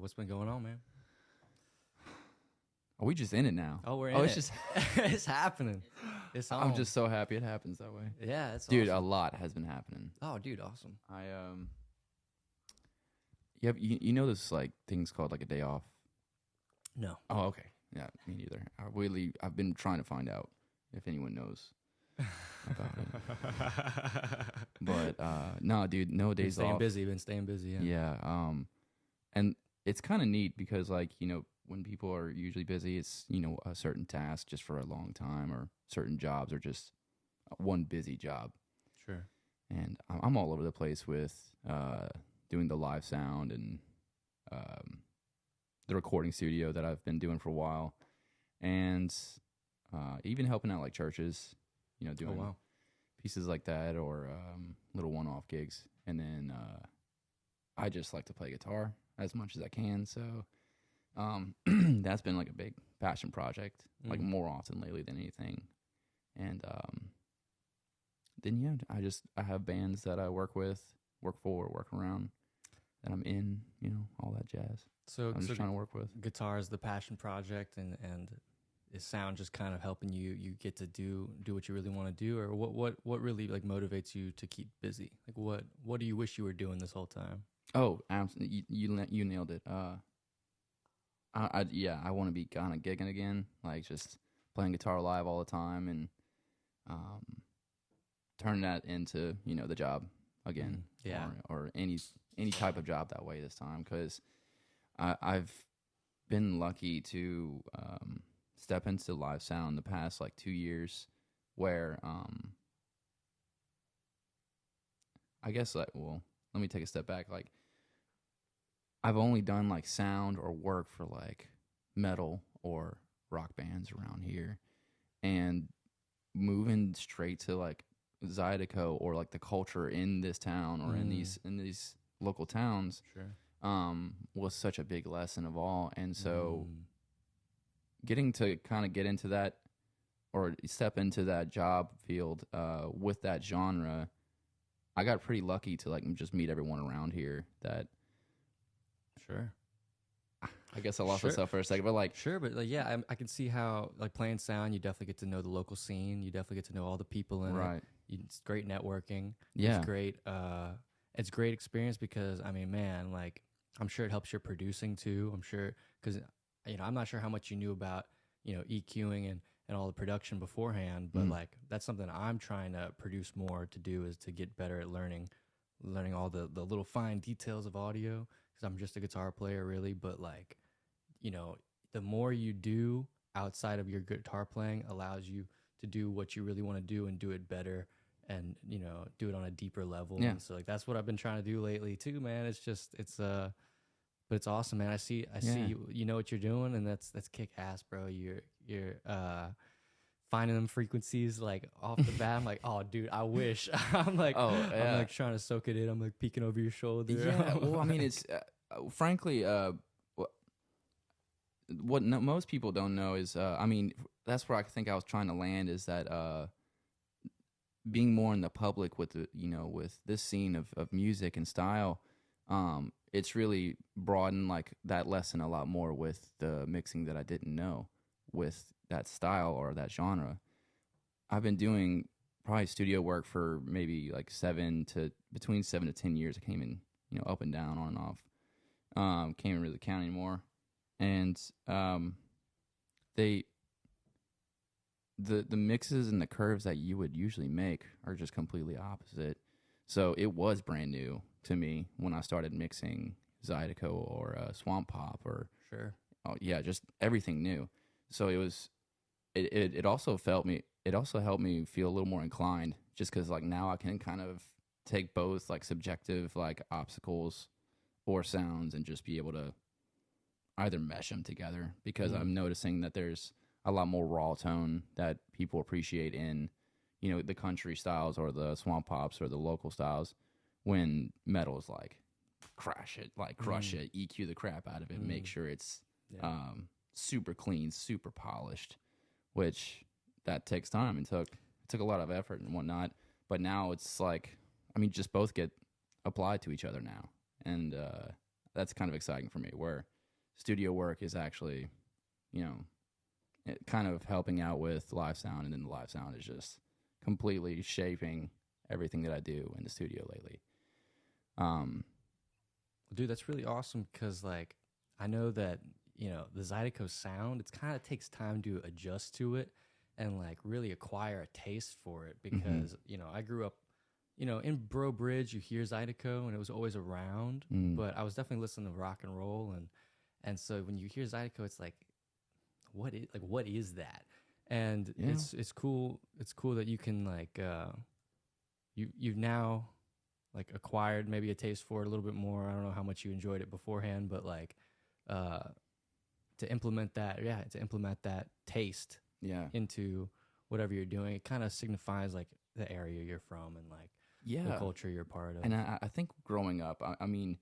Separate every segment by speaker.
Speaker 1: what's been going on, man?
Speaker 2: Are we just in it now?
Speaker 1: Oh, we're in
Speaker 2: it's
Speaker 1: it.
Speaker 2: just
Speaker 1: It's happening. It's on.
Speaker 2: I'm just so happy it happens that way.
Speaker 1: Yeah, it's
Speaker 2: Dude,
Speaker 1: awesome.
Speaker 2: a lot has been happening.
Speaker 1: Oh, dude, awesome.
Speaker 2: You know this like things called like a day off.
Speaker 1: No.
Speaker 2: Oh, okay. Yeah, me neither. I've been trying to find out if anyone knows about it. But no, dude, no days
Speaker 1: Been staying
Speaker 2: off.
Speaker 1: busy. Been staying busy. Yeah.
Speaker 2: Yeah. And it's kind of neat because like, you know, when people are usually busy, it's, you know, a certain task just for a long time, or certain jobs are just one busy job.
Speaker 1: Sure.
Speaker 2: And I'm all over the place with doing the live sound and the recording studio that I've been doing for a while, and even helping out like churches, you know, doing pieces like that, or little one-off gigs. And then I just like to play guitar as much as I can, so that's been like a big passion project, like more often lately than anything. And then yeah, I have bands that I work with, work for, work around, that I'm in, you know, all that jazz.
Speaker 1: So
Speaker 2: I'm just trying to work with.
Speaker 1: Guitar is the passion project, and is sound just kind of helping you get to do what you really want to do, or what really like motivates you to keep busy? Like what do you wish you were doing this whole time?
Speaker 2: Oh, absolutely. You nailed it. I want to be kind of gigging again, like just playing guitar live all the time, and turn that into, you know, the job again.
Speaker 1: Yeah.
Speaker 2: Or any type of job that way this time, because I've been lucky to step into live sound the past like 2 years, where I guess like, well, let me take a step back. Like, I've only done like sound or work for like metal or rock bands around here, and moving straight to like Zydeco or like the culture in this town or in these local towns,
Speaker 1: Sure.
Speaker 2: Was such a big lesson of all. And so getting to kind of get into that, or step into that job field with that genre, I got pretty lucky to like just meet everyone around here that.
Speaker 1: Sure.
Speaker 2: I guess I lost myself for a second, but like,
Speaker 1: sure, but like, yeah, I can see how like playing sound, you definitely get to know the local scene. You definitely get to know all the people in it. It's great networking.
Speaker 2: Yeah,
Speaker 1: it's great. It's great experience because I mean, man, like I'm sure it helps your producing too. I'm sure because you know I'm not sure how much you knew about EQing and all the production beforehand, but like that's something I'm trying to produce more to do, is to get better at learning all the little fine details of audio. Because I'm just a guitar player, really, but like, you know, the more you do outside of your guitar playing allows you to do what you really want to do and do it better, and you know, do it on a deeper level.
Speaker 2: Yeah.
Speaker 1: And so like that's what I've been trying to do lately too, man. It's just but it's awesome, man. I see you know what you're doing, and that's kick ass, bro. You're finding them frequencies like off the bat. I'm like, oh, dude, I wish. I'm like trying to soak it in. I'm like peeking over your shoulder.
Speaker 2: Yeah, well, I mean, it's frankly, most people don't know is, I mean, that's where I think I was trying to land, is that being more in the public with the, you know, with this scene of music and style, it's really broadened like that lesson a lot more with the mixing that I didn't know with that style or that genre. I've been doing probably studio work for maybe like between 7 to 10 years. I came in, you know, up and down, on and off. Can't really count anymore. And the mixes and the curves that you would usually make are just completely opposite. So it was brand new to me when I started mixing Zydeco or Swamp Pop or just everything new. So it also helped me feel a little more inclined, just because like now I can kind of take both like subjective like obstacles or sounds and just be able to either mesh them together, because I'm noticing that there's a lot more raw tone that people appreciate in, you know, the country styles or the swamp pops or the local styles, when metal is like crash it, like crush it, EQ the crap out of it, make sure it's super clean, super polished, which that takes time and took a lot of effort and whatnot. But now it's like, I mean, just both get applied to each other now, and that's kind of exciting for me, where studio work is actually, you know, kind of helping out with live sound, and then the live sound is just completely shaping everything that I do in the studio lately.
Speaker 1: Dude, that's really awesome because, like, I know that, you know, the Zydeco sound, it kind of takes time to adjust to it and, like, really acquire a taste for it because, you know, I grew up, you know, in Bro Bridge, you hear Zydeco and it was always around, but I was definitely listening to rock and roll. And so when you hear Zydeco, it's like, what is that? And it's cool. It's cool that you can, like, you've now, like, acquired maybe a taste for it a little bit more. I don't know how much you enjoyed it beforehand, but, like, to implement that taste into whatever you're doing, it kind of signifies, like, the area you're from and, like, the culture you're part of.
Speaker 2: And I think growing up, growing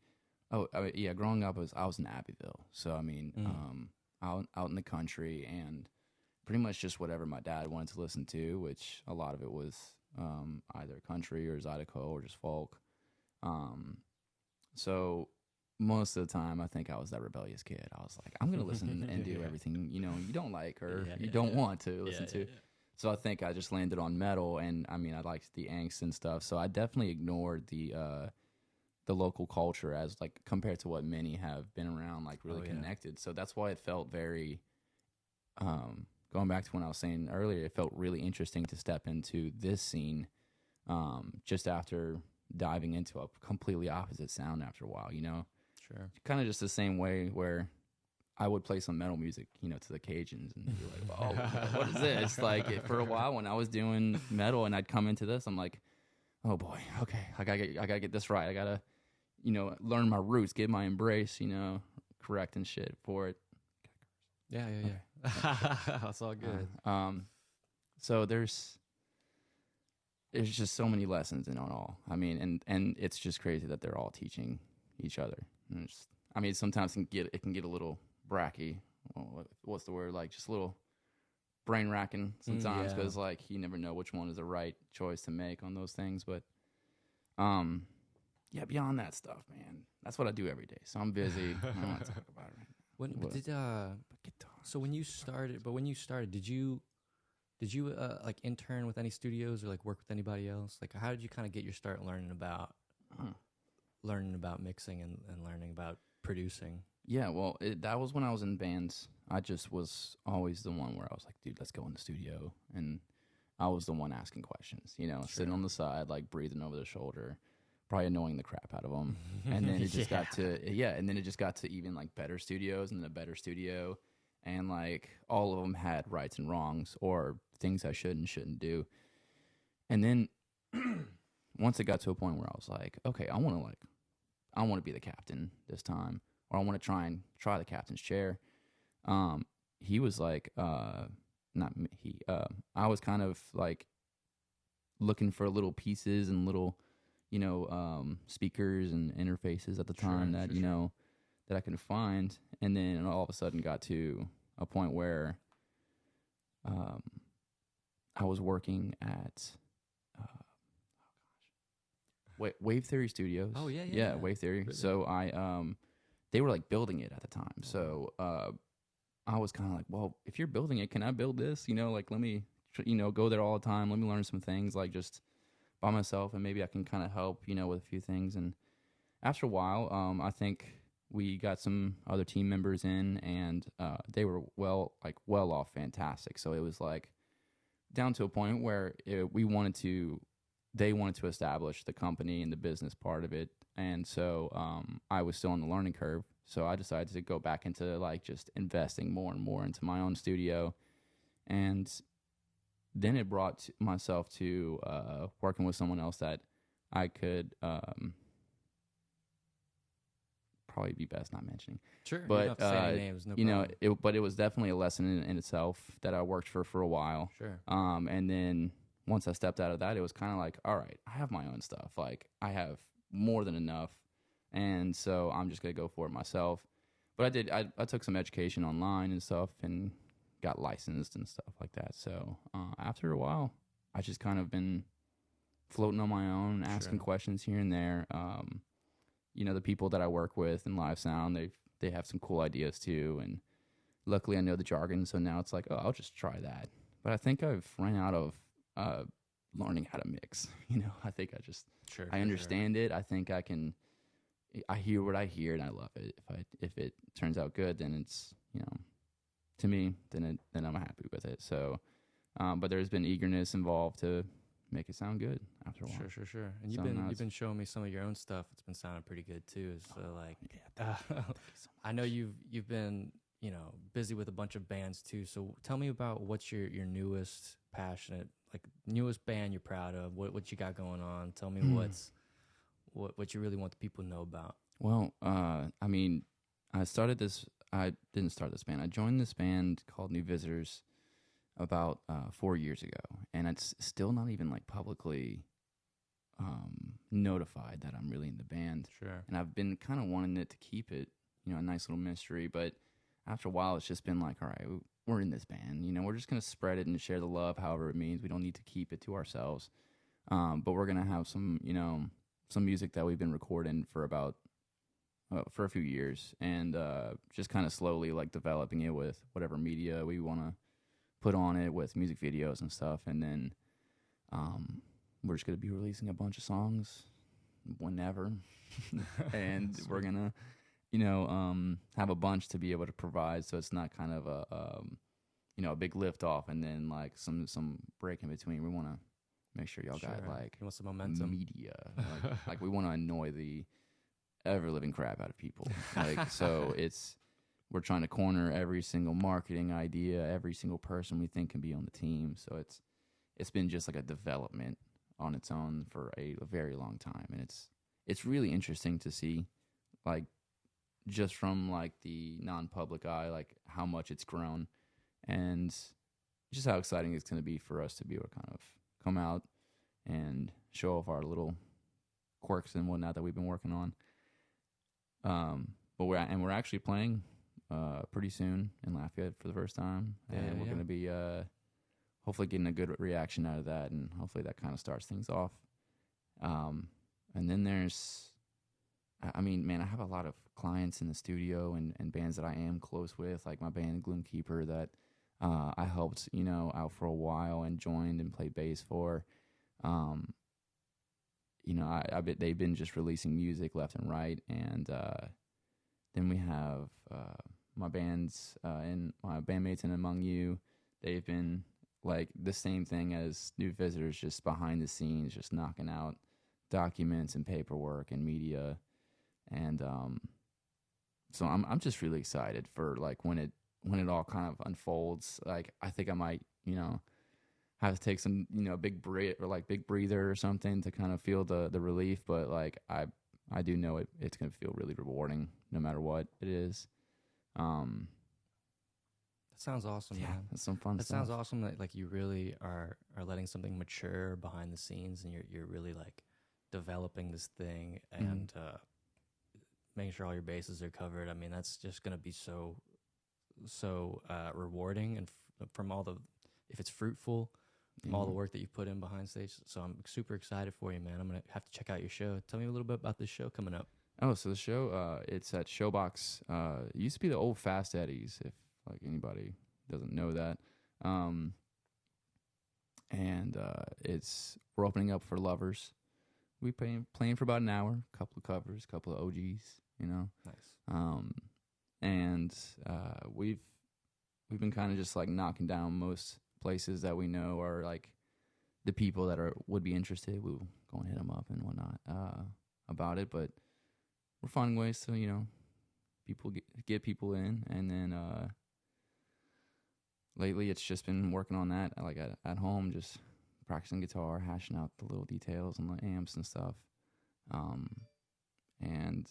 Speaker 2: up I was in Abbeville, so I mean, out in the country, and pretty much just whatever my dad wanted to listen to, which a lot of it was either country or Zydeco or just folk. So most of the time, I think I was that rebellious kid. I was like, I'm going to listen and do everything, you know, you don't like or you don't want to listen to. So I think I just landed on metal, and I mean, I liked the angst and stuff. So I definitely ignored the local culture as, like, compared to what many have been around, like, really connected. So that's why it felt very, going back to when I was saying earlier, it felt really interesting to step into this scene, just after diving into a completely opposite sound after a while, you know?
Speaker 1: Sure.
Speaker 2: Kind of just the same way where I would play some metal music, you know, to the Cajuns, and be like, oh, what is this? Like, for a while when I was doing metal and I'd come into this, I'm like, oh boy, okay, I gotta get this right. I gotta, you know, learn my roots, get my embrace, you know, correct and shit for it.
Speaker 1: Yeah. That's all good.
Speaker 2: So there's just so many lessons in it all. I mean, and it's just crazy that they're all teaching each other. And I mean, sometimes it can get a little bracky. Well, what's the word? Like, just a little brain racking sometimes, because like, you never know which one is the right choice to make on those things. But beyond that stuff, man, that's what I do every day. So I'm busy. I don't want to talk about it right now.
Speaker 1: So when you started, did you like intern with any studios or like work with anybody else? Like, how did you kind of get your start learning about mixing and learning about producing?
Speaker 2: Yeah, well, that was when I was in bands. I just was always the one where I was like, dude, let's go in the studio. And I was the one asking questions, you know, sitting on the side, like breathing over the shoulder, probably annoying the crap out of them. And then it just got to even like better studios and a better studio. And like all of them had rights and wrongs or things I should and shouldn't do. And then once it got to a point where I was like, okay, I want to be the captain this time, or I want to try the captain's chair. He was like, not me, I was kind of like looking for little pieces and little, you know, speakers and interfaces at the time that I can find. And then all of a sudden got to a point where I was working at Wave Theory Studios.
Speaker 1: Oh yeah,
Speaker 2: Wave Theory.
Speaker 1: Really?
Speaker 2: So they were like building it at the time. So I was kind of like, well, if you're building it, can I build this? You know, like, let me, go there all the time. Let me learn some things, like, just by myself, and maybe I can kind of help, with a few things. And after a while, I think we got some other team members in, and they were well off fantastic. So it was like down to a point where they wanted to establish the company and the business part of it. And so I was still on the learning curve. So I decided to go back into like just investing more and more into my own studio. And then it brought myself to working with someone else that I could probably be best not mentioning.
Speaker 1: Sure,
Speaker 2: but
Speaker 1: you don't have to say any names, no problem.
Speaker 2: but it was definitely a lesson in itself that I worked for a while.
Speaker 1: Sure.
Speaker 2: And then once I stepped out of that, it was kind of like, all right, I have my own stuff. Like, I have more than enough, and so I'm just gonna go for it myself. But I took some education online and stuff, and got licensed and stuff like that. So after a while, I just kind of been floating on my own, asking questions here and there. The people that I work with in live sound, they've they have some cool ideas too. And luckily, I know the jargon, so now it's like, oh, I'll just try that. But I think I've run out of learning how to mix. I think I understand it. I think I can. I hear what I hear, and I love it. If it turns out good, then it's to me, then I'm happy with it. So, but there's been eagerness involved to make it sound good after a while.
Speaker 1: Sure. And you've been showing me some of your own stuff. It's been sounding pretty good too. So I know you've been busy with a bunch of bands too. So tell me about what's your newest passionate, like newest band you're proud of. What you got going on? Tell me what you really want the people to know about.
Speaker 2: Well, I mean, I didn't start this band. I joined this band called New Visitors about 4 years ago, and it's still not even like publicly notified that I'm really in the band.
Speaker 1: Sure.
Speaker 2: And I've been kind of wanting it to keep it, a nice little mystery. But after a while, it's just been like, all right, we're in this band. We're just gonna spread it and share the love, however it means. We don't need to keep it to ourselves. But we're gonna have some music that we've been recording for a few years, and just kind of slowly like developing it with whatever media we want to put on it, with music videos and stuff. And then we're just going to be releasing a bunch of songs whenever. And we're going to have a bunch to be able to provide, so it's not kind of a big lift off and then like some break in between. We want to make sure y'all got like
Speaker 1: you want some momentum
Speaker 2: media. Like we want to annoy the ever living crap out of people. So we're trying to corner every single marketing idea, every single person we think can be on the team. So it's been just like a development on its own for a very long time. And it's really interesting to see, like, just from like the non-public eye, like how much it's grown, and just how exciting it's going to be for us to be able to kind of come out and show off our little quirks and whatnot that we've been working on. But we're actually playing pretty soon in Lafayette for the first time, and we're going to be hopefully getting a good reaction out of that, and hopefully that kind of starts things off. And then I mean, man, I have a lot of clients in the studio and bands that I am close with, like my band Gloomkeeper that I helped out for a while and joined and played bass for. They've been just releasing music left and right, and then we have my bands and my bandmates in Among You. They've been like the same thing as New Visitors, just behind the scenes, just knocking out documents and paperwork and media, and so I'm just really excited for like when it all kind of unfolds. Like I think I might have to take some big breather or something to kind of feel the relief, but like I do know it's going to feel really rewarding no matter what it is.
Speaker 1: That sounds awesome, man.
Speaker 2: That's some fun
Speaker 1: that
Speaker 2: stuff.
Speaker 1: Sounds awesome that like you really are letting something mature behind the scenes, and you're really like developing this thing and making sure all your bases are covered. I mean, that's just going to be so rewarding, and from all if it's fruitful, from all the work that you put in behind stage. So I'm super excited for you, man. I'm going to have to check out your show. Tell me a little bit about this show coming up.
Speaker 2: Oh, so the show, it's at Showbox. It used to be the old Fast Eddie's, if like anybody doesn't know that. And we're opening up for Lovers. We playing for about an hour, a couple of covers, a couple of OGs,
Speaker 1: Nice.
Speaker 2: And we've been kind of just like knocking down most places that we know are like the people that would be interested. We'll go and hit them up and whatnot about it, but we're finding ways to people get people in, and then lately it's just been working on that like at home, just practicing guitar, hashing out the little details and the amps and stuff, and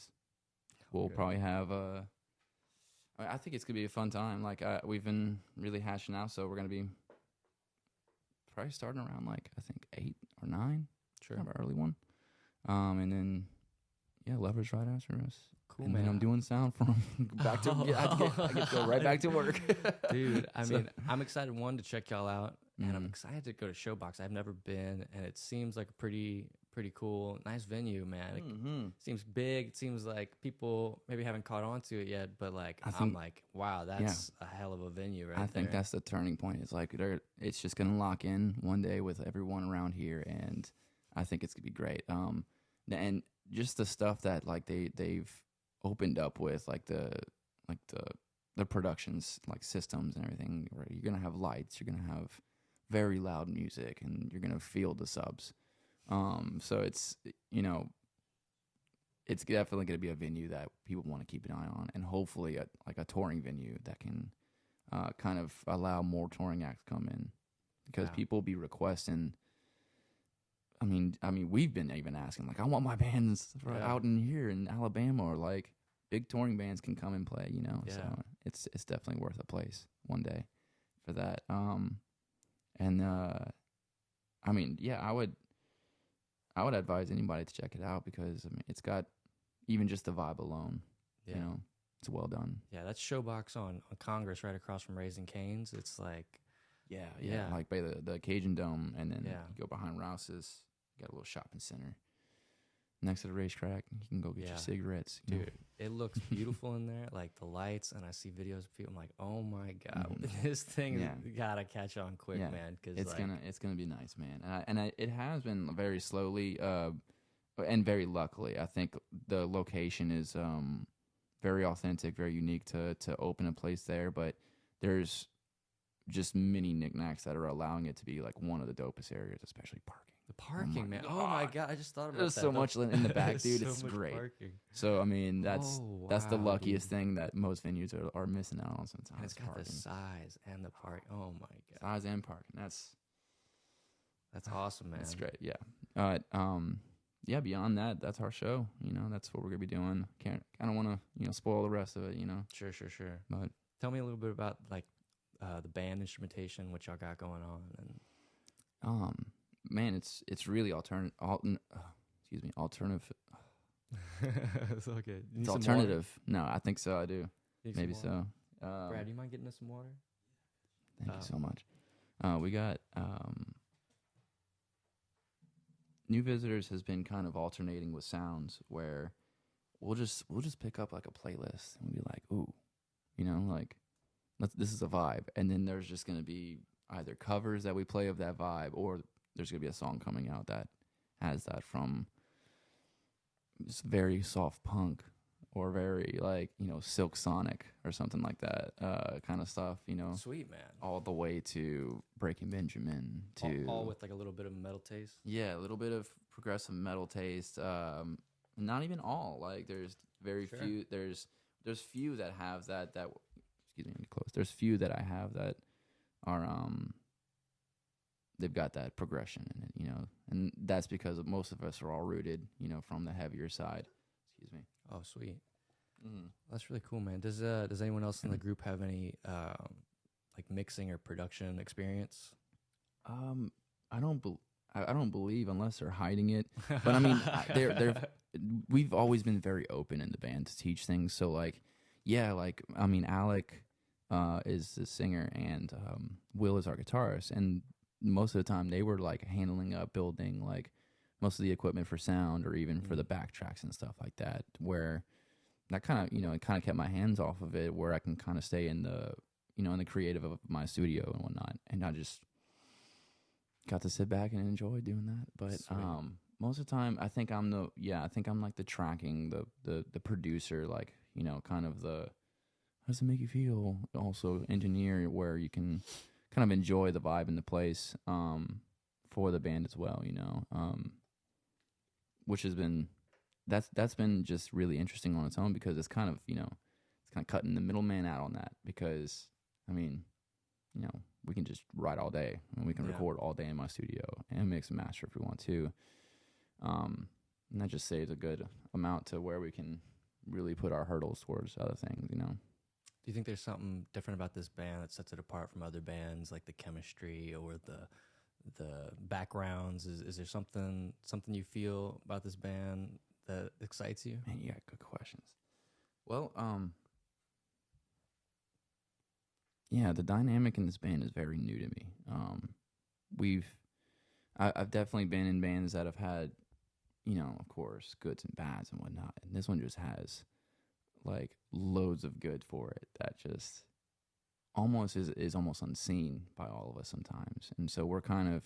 Speaker 2: we'll probably have I think it's gonna be a fun time. Like we've been really hashing out, so we're gonna be probably starting around like I think 8 or 9.
Speaker 1: Sure.
Speaker 2: Kind of an early one. And then Lovers right after us.
Speaker 1: Cool,
Speaker 2: and
Speaker 1: man.
Speaker 2: Then I'm doing sound from back to I get to go right back to work.
Speaker 1: Dude, I mean, I'm excited to check y'all out, and I'm excited to go to Showbox. I've never been, and it seems like a pretty pretty cool. Nice venue, man. It
Speaker 2: Mm-hmm.
Speaker 1: seems big. It seems like people maybe haven't caught on to it yet, but like
Speaker 2: I
Speaker 1: I'm
Speaker 2: think,
Speaker 1: like, wow,
Speaker 2: yeah,
Speaker 1: that's a hell of a venue
Speaker 2: I
Speaker 1: right
Speaker 2: think
Speaker 1: there.
Speaker 2: that's the turning point. It's like it's just gonna lock in one day with everyone around here, and I think it's gonna be great. And just the stuff that like they've opened up with, like the productions, like systems and everything. Where you're gonna have lights, you're gonna have very loud music, and you're gonna feel the subs. So it's, you know, it's definitely going to be a venue that people want to keep an eye on, and hopefully like a touring venue that can kind of allow more touring acts to come in, because
Speaker 1: Yeah.
Speaker 2: people be requesting. I mean, we've been even asking, like, I want my bands out in here in Alabama, or like big touring bands can come and play, you know.
Speaker 1: Yeah.
Speaker 2: So it's definitely worth a place one day for that. And I mean, yeah, I would advise anybody to check it out, because I mean, it's got, even just the vibe alone,
Speaker 1: Yeah.
Speaker 2: you know, it's well done.
Speaker 1: Yeah, that's Showbox on Congress right across from Raising Cane's. It's like,
Speaker 2: Yeah, like by the Cajun Dome, and then
Speaker 1: Yeah.
Speaker 2: you go behind Rouse's, you got a little shopping center next to the racetrack. You can go get your cigarettes. You know?
Speaker 1: dude, it looks beautiful in there. Like the lights, and I see videos of people. I'm like, oh my god, this thing gotta catch on quick, man. Because
Speaker 2: it's gonna be nice, man. It has been very slowly, and very luckily. I think the location is very authentic, very unique to open a place there. But there's just many knickknacks that are allowing it to be like one of the dopest areas, especially parking.
Speaker 1: the parking, man. Oh my god, I just thought about
Speaker 2: There's
Speaker 1: that.
Speaker 2: so much in the back, dude.
Speaker 1: So
Speaker 2: It's
Speaker 1: much
Speaker 2: great.
Speaker 1: parking.
Speaker 2: So I mean, that's the
Speaker 1: wow,
Speaker 2: luckiest
Speaker 1: dude.
Speaker 2: thing that most venues are missing out on sometimes.
Speaker 1: And it's got
Speaker 2: parking.
Speaker 1: the size and the park. Oh my god,
Speaker 2: Size and parking. That's
Speaker 1: awesome, man.
Speaker 2: That's great. Yeah. Yeah. Beyond that, that's our show. You know, that's what we're gonna be doing. I don't want to spoil the rest of it. You know.
Speaker 1: Sure.
Speaker 2: But
Speaker 1: Tell me a little bit about like the band instrumentation, what y'all got going on, and
Speaker 2: man, it's really alternative. Alternative.
Speaker 1: it's okay.
Speaker 2: It's alternative. No, I think so. I do. Maybe so.
Speaker 1: Brad, do you mind getting us some water?
Speaker 2: Thank you so much. We got New Visitors has been kind of alternating with sounds where we'll just pick up like a playlist and we'll be like, ooh, like this is a vibe, and then there's just gonna be either covers that we play of that vibe, or there's gonna be a song coming out that has that, from just very soft punk or very like Silk Sonic or something like that kind of stuff,
Speaker 1: Sweet, man.
Speaker 2: all the way to Breaking Benjamin, to
Speaker 1: all with like a little bit of metal taste.
Speaker 2: Yeah, a little bit of progressive metal taste. Not even all. Like there's very few. There's few that have that. Excuse me, let me close. There's few that I have that are they've got that progression in it, and that's because most of us are all rooted, from the heavier side. Excuse me.
Speaker 1: Oh, sweet.
Speaker 2: Mm-hmm.
Speaker 1: That's really cool, man. Does anyone else in the group have any like mixing or production experience?
Speaker 2: I don't believe, unless they're hiding it. But I mean, we've always been very open in the band to teach things. So like, yeah, like I mean, Alec is the singer, and Will is our guitarist, and most of the time they were like handling up, building like most of the equipment for sound, or even for the backtracks and stuff like that, where that kind of it kind of kept my hands off of it, where I can kind of stay in the in the creative of my studio and whatnot, and I just got to sit back and enjoy doing that. But most of the time, I think I'm like the tracking, the producer, like kind of the how does it make you feel, also engineer, where you can kind of enjoy the vibe in the place for the band as well, which has been that's been just really interesting on its own, because it's kind of it's kind of cutting the middleman out on that, because I mean we can just write all day, and we can record all day in my studio and mix and master if we want to, and that just saves a good amount to where we can really put our hurdles towards other things.
Speaker 1: Do you think there's something different about this band that sets it apart from other bands, like the chemistry or the backgrounds? Is there something you feel about this band that excites you?
Speaker 2: Man, you got good questions. Well, yeah, the dynamic in this band is very new to me. I've definitely been in bands that have had of course, goods and bads and whatnot. And this one just has like loads of good for it that just almost is almost unseen by all of us sometimes. And so we're kind of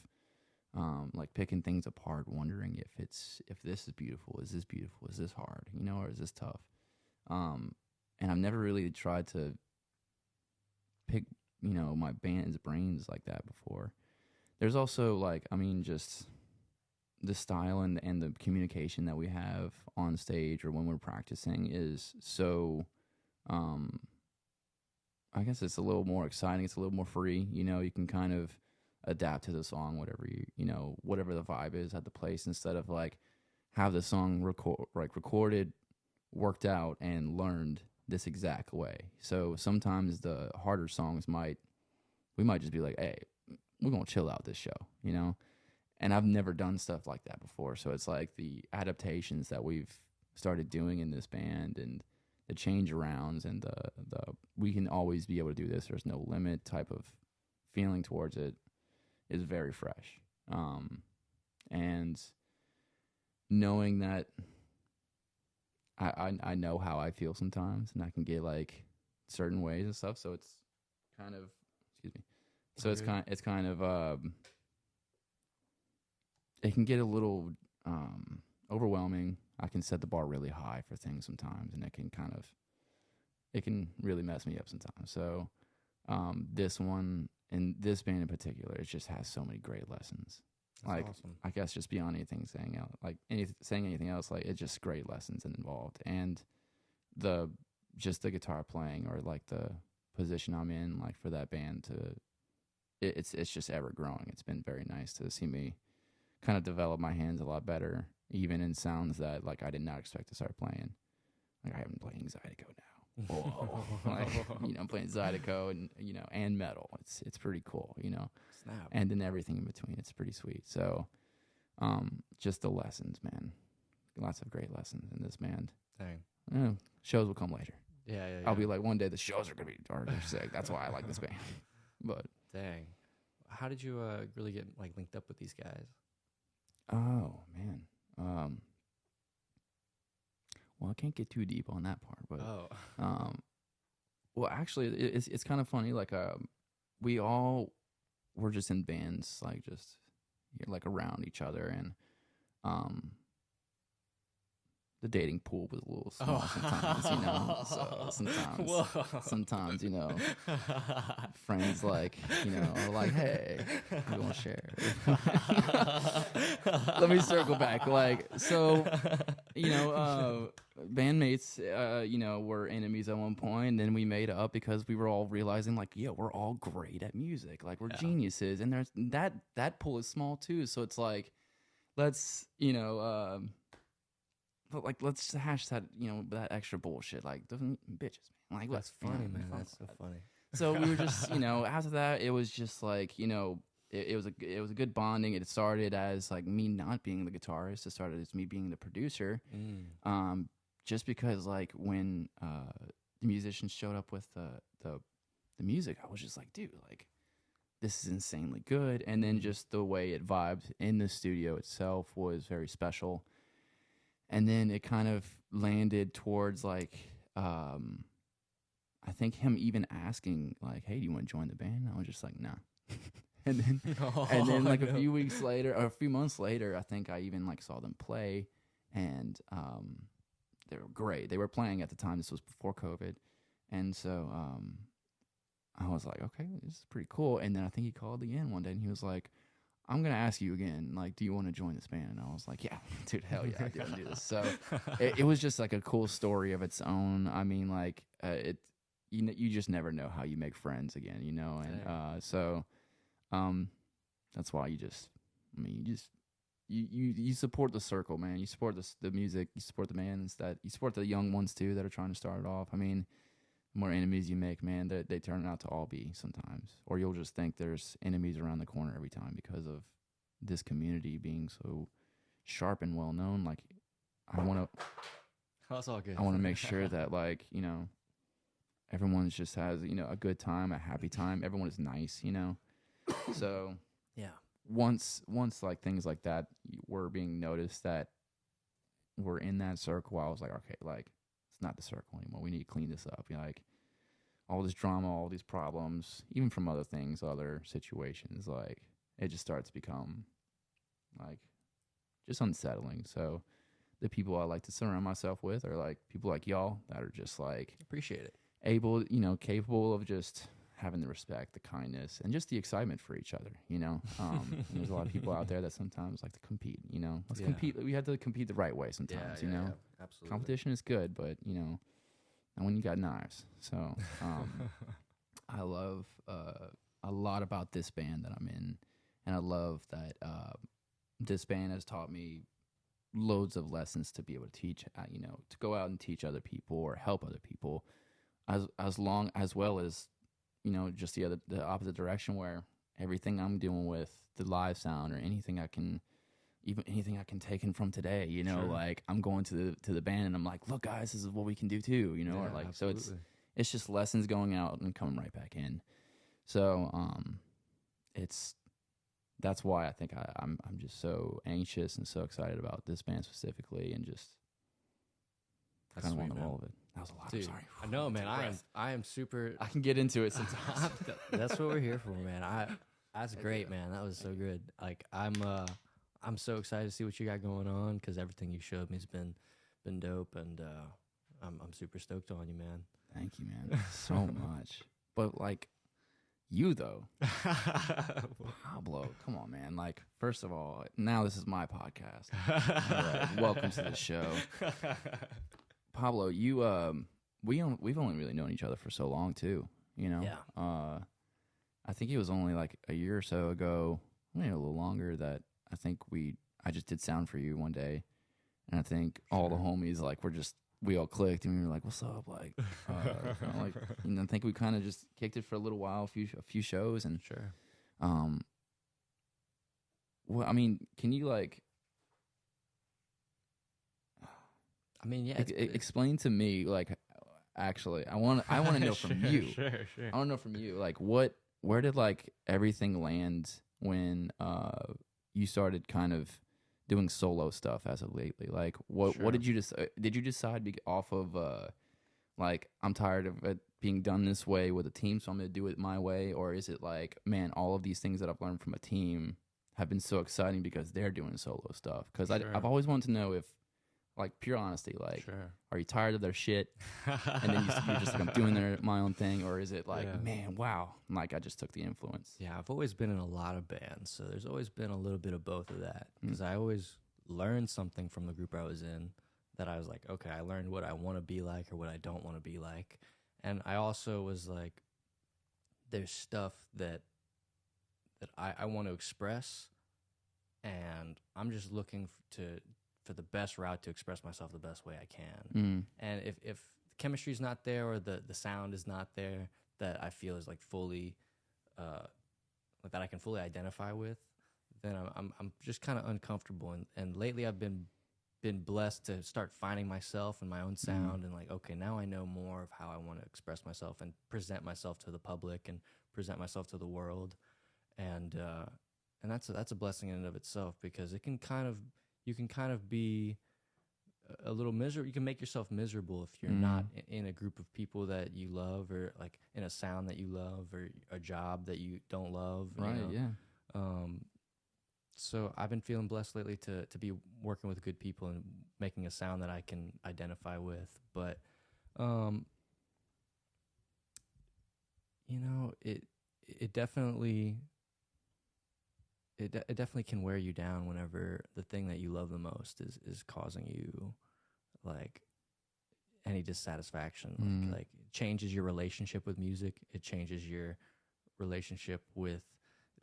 Speaker 2: like picking things apart, wondering if this is beautiful, is this hard, or is this tough? And I've never really tried to pick, my band's brains like that before. There's also like, just the style and the communication that we have on stage or when we're practicing is so, I guess it's a little more exciting. It's a little more free. You can kind of adapt to the song, whatever the vibe is at the place, instead of like have the song recorded, worked out, and learned this exact way. So sometimes the harder songs we might just be like, hey, we're gonna chill out this show, And I've never done stuff like that before. So it's like the adaptations that we've started doing in this band and the change arounds and the we can always be able to do this, there's no limit type of feeling towards it is very fresh. And knowing that I know how I feel sometimes, and I can get like certain ways and stuff. So it's kind of, excuse me. So it's kind of it can get a little overwhelming. I can set the bar really high for things sometimes, and it can really mess me up sometimes. So this one and this band in particular, it just has so many great lessons. That's awesome. I guess just beyond anything saying anything else, like it's just great lessons involved, and the guitar playing or like the position I'm in, like for that band it's just ever growing. It's been very nice to see me kind of develop my hands a lot better, even in sounds that like I did not expect to start playing. Like I haven't played Zydeco now. Whoa. I'm playing Zydeco and and metal. It's pretty cool,
Speaker 1: Snap.
Speaker 2: And then everything in between. It's pretty sweet. So just the lessons, man. Lots of great lessons in this band.
Speaker 1: Dang.
Speaker 2: Shows will come later.
Speaker 1: Yeah.
Speaker 2: I'll be like, one day the shows are gonna be sick. That's why I like this band. But
Speaker 1: dang. How did you really get like linked up with these guys?
Speaker 2: Oh man. Well, I can't get too deep on that part, but well, actually, it's kind of funny. Like, we all were just in bands, like around each other, and the dating pool was a little small sometimes, So sometimes, friends are like, hey, we're gonna share. Let me circle back. Bandmates, were enemies at one point, and then we made up because we were all realizing, we're all great at music. Like, we're geniuses, and there's that pool is small too. So it's like, let's hash that, that extra bullshit. Like, those bitches, man. Like,
Speaker 1: that's funny, man. That's so funny.
Speaker 2: So we were just, after that, it was just like, it was a good bonding. It started as like me not being the guitarist. It started as me being the producer. Just because like when the musicians showed up with the music, I was just like, dude, like this is insanely good. And then just the way it vibed in the studio itself was very special. And then it kind of landed towards like, I think him even asking like, hey, do you want to join the band? I was just like, nah. and then like a few weeks later or a few months later, I think I even like saw them play, and they were great. They were playing at the time. This was before COVID. And so I was like, okay, this is pretty cool. And then I think he called again one day, and he was like, I'm going to ask you again, like, do you want to join this band? And I was like, yeah, dude, hell yeah, I do want to do this. So it was just like a cool story of its own. I mean, like, you just never know how you make friends again, And so that's why you support the circle, man. You support the music. You support the bands you support the young ones too that are trying to start it off. I mean, the more enemies you make, man, they turn out to all be sometimes, or you'll just think there's enemies around the corner every time because of this community being so sharp and well known. Like,
Speaker 1: that's all good.
Speaker 2: I want to make sure that everyone just has a good time, a happy time. Everyone is nice, So
Speaker 1: yeah.
Speaker 2: Once like things like that were being noticed, that were in that circle, I was like, okay, like it's not the circle anymore. We need to clean this up. You know, like all this drama, all these problems, even from other things, other situations, like it just starts to become like just unsettling. So the people I like to surround myself with are like people like y'all that are just like
Speaker 1: Appreciate it.
Speaker 2: able, capable of just having the respect, the kindness, and just the excitement for each other, and there's a lot of people out there that sometimes like to compete, let's compete. We have to compete the right way sometimes,
Speaker 1: Yeah, absolutely.
Speaker 2: Competition is good, but, not when you got knives. So I love a lot about this band that I'm in, and I love that this band has taught me loads of lessons to be able to teach, to go out and teach other people or help other people, as well as just the opposite direction, where everything I'm doing with the live sound or anything I can take in from today, sure. Like I'm going to the band and I'm like, look guys, this is what we can do too, or like, absolutely. So it's just lessons going out and coming right back in. So that's why I think I'm just so anxious and so excited about this band specifically, and just kind of want to roll with it. That was a lot.
Speaker 1: Dude,
Speaker 2: I'm sorry.
Speaker 1: I know, man. I am super.
Speaker 2: I can get into it sometimes.
Speaker 1: That's what we're here for, man. That's great, man. That was so good. Like I'm so excited to see what you got going on, because everything you showed me has been dope, and I'm super stoked on you, man.
Speaker 2: Thank you, man, so much. But like you though, Pablo, come on, man. Like, first of all, now this is my podcast. All right, welcome to the show. Pablo, you we've only really known each other for so long too,
Speaker 1: Yeah.
Speaker 2: I think it was only like a year or so ago, maybe a little longer, that I think I just did sound for you one day, and I think all the homies like we all clicked and we were like, what's up? Like, like, I think we kind of just kicked it for a little while, a few shows, and
Speaker 1: sure.
Speaker 2: Well, I mean, can you like?
Speaker 1: I mean, yeah.
Speaker 2: Explain to me, like, actually, I want to know from you.
Speaker 1: Sure.
Speaker 2: I want to know from you, like, where did like everything land when you started kind of doing solo stuff as of lately? Like, what did you did you decide off of like, I'm tired of it being done this way with a team, so I'm going to do it my way, or is it like, man, all of these things that I've learned from a team have been so exciting because they're doing solo stuff? Because I've always wanted to know if, like, pure honesty, like, are you tired of their shit? And then you're just like, I'm doing my own thing? Or is it like, man, wow, like, I just took the influence?
Speaker 1: Yeah, I've always been in a lot of bands, so there's always been a little bit of both of that. Because I always learned something from the group I was in that I was like, okay, I learned what I want to be like or what I don't want to be like. And I also was like, there's stuff that I want to express, and I'm just looking for the best route to express myself the best way I can. And if chemistry's not there, or the sound is not there that I feel is like fully like that I can fully identify with, then I'm just kind of uncomfortable. And lately I've been blessed to start finding myself and my own sound, and like, okay, now I know more of how I want to express myself and present myself to the public and present myself to the world. And that's a blessing in and of itself, because you can kind of be a little miserable. You can make yourself miserable if you're not in a group of people that you love, or like in a sound that you love, or a job that you don't love.
Speaker 2: Right. Yeah.
Speaker 1: So I've been feeling blessed lately to be working with good people and making a sound that I can identify with. But, it definitely can wear you down whenever the thing that you love the most is causing you like any dissatisfaction. Like it changes your relationship with music. It changes your relationship with,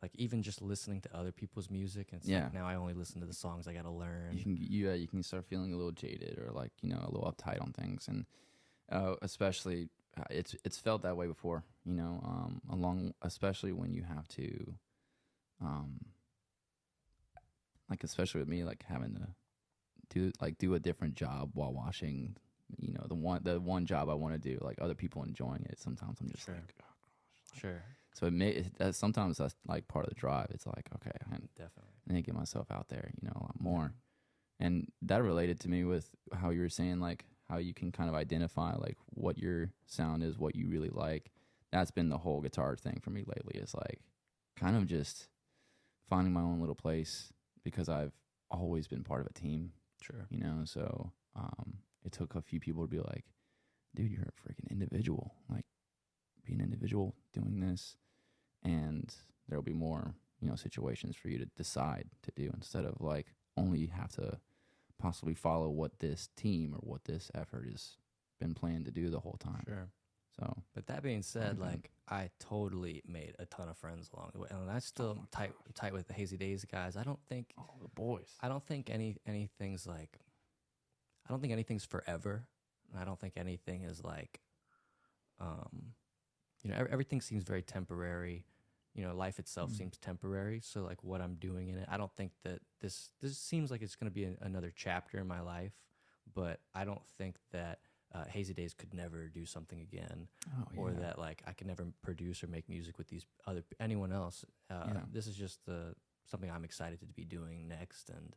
Speaker 1: like, even just listening to other people's music. And it's like, now I only listen to the songs I got to learn.
Speaker 2: You can start feeling a little jaded, or like, a little uptight on things. And especially it's felt that way before, especially when you have to, like, especially with me, like having to do a different job while watching, the one job I want to do, like other people enjoying it. Sometimes I'm just like, oh gosh.
Speaker 1: Sure.
Speaker 2: So sometimes that's like part of the drive. It's like, okay, I need to get myself out there, a lot more. And that related to me with how you were saying, like, how you can kind of identify, like, what your sound is, what you really like. That's been the whole guitar thing for me lately, is, like, kind of just finding my own little place, because I've always been part of a team.
Speaker 1: Sure.
Speaker 2: You know, so it took a few people to be like, dude, you're a freaking individual. Like, be an individual doing this, and there'll be more, you know, situations for you to decide to do, instead of, like, only have to possibly follow what this team or what this effort has been planned to do the whole time.
Speaker 1: Sure.
Speaker 2: So,
Speaker 1: but that being said, like, I totally made a ton of friends along the way, and I'm still tight with the Hazy Days guys. I don't think
Speaker 2: the boys.
Speaker 1: I don't think anything's like, I don't think anything's forever. I don't think anything is like, you know, everything seems very temporary. You know, life itself seems temporary. So, like, what I'm doing in it, I don't think that this seems like it's going to be another chapter in my life, but I don't think that Hazy Days could never do something again, or that, like, I could never produce or make music with anyone else. This is just something I'm excited to be doing next, and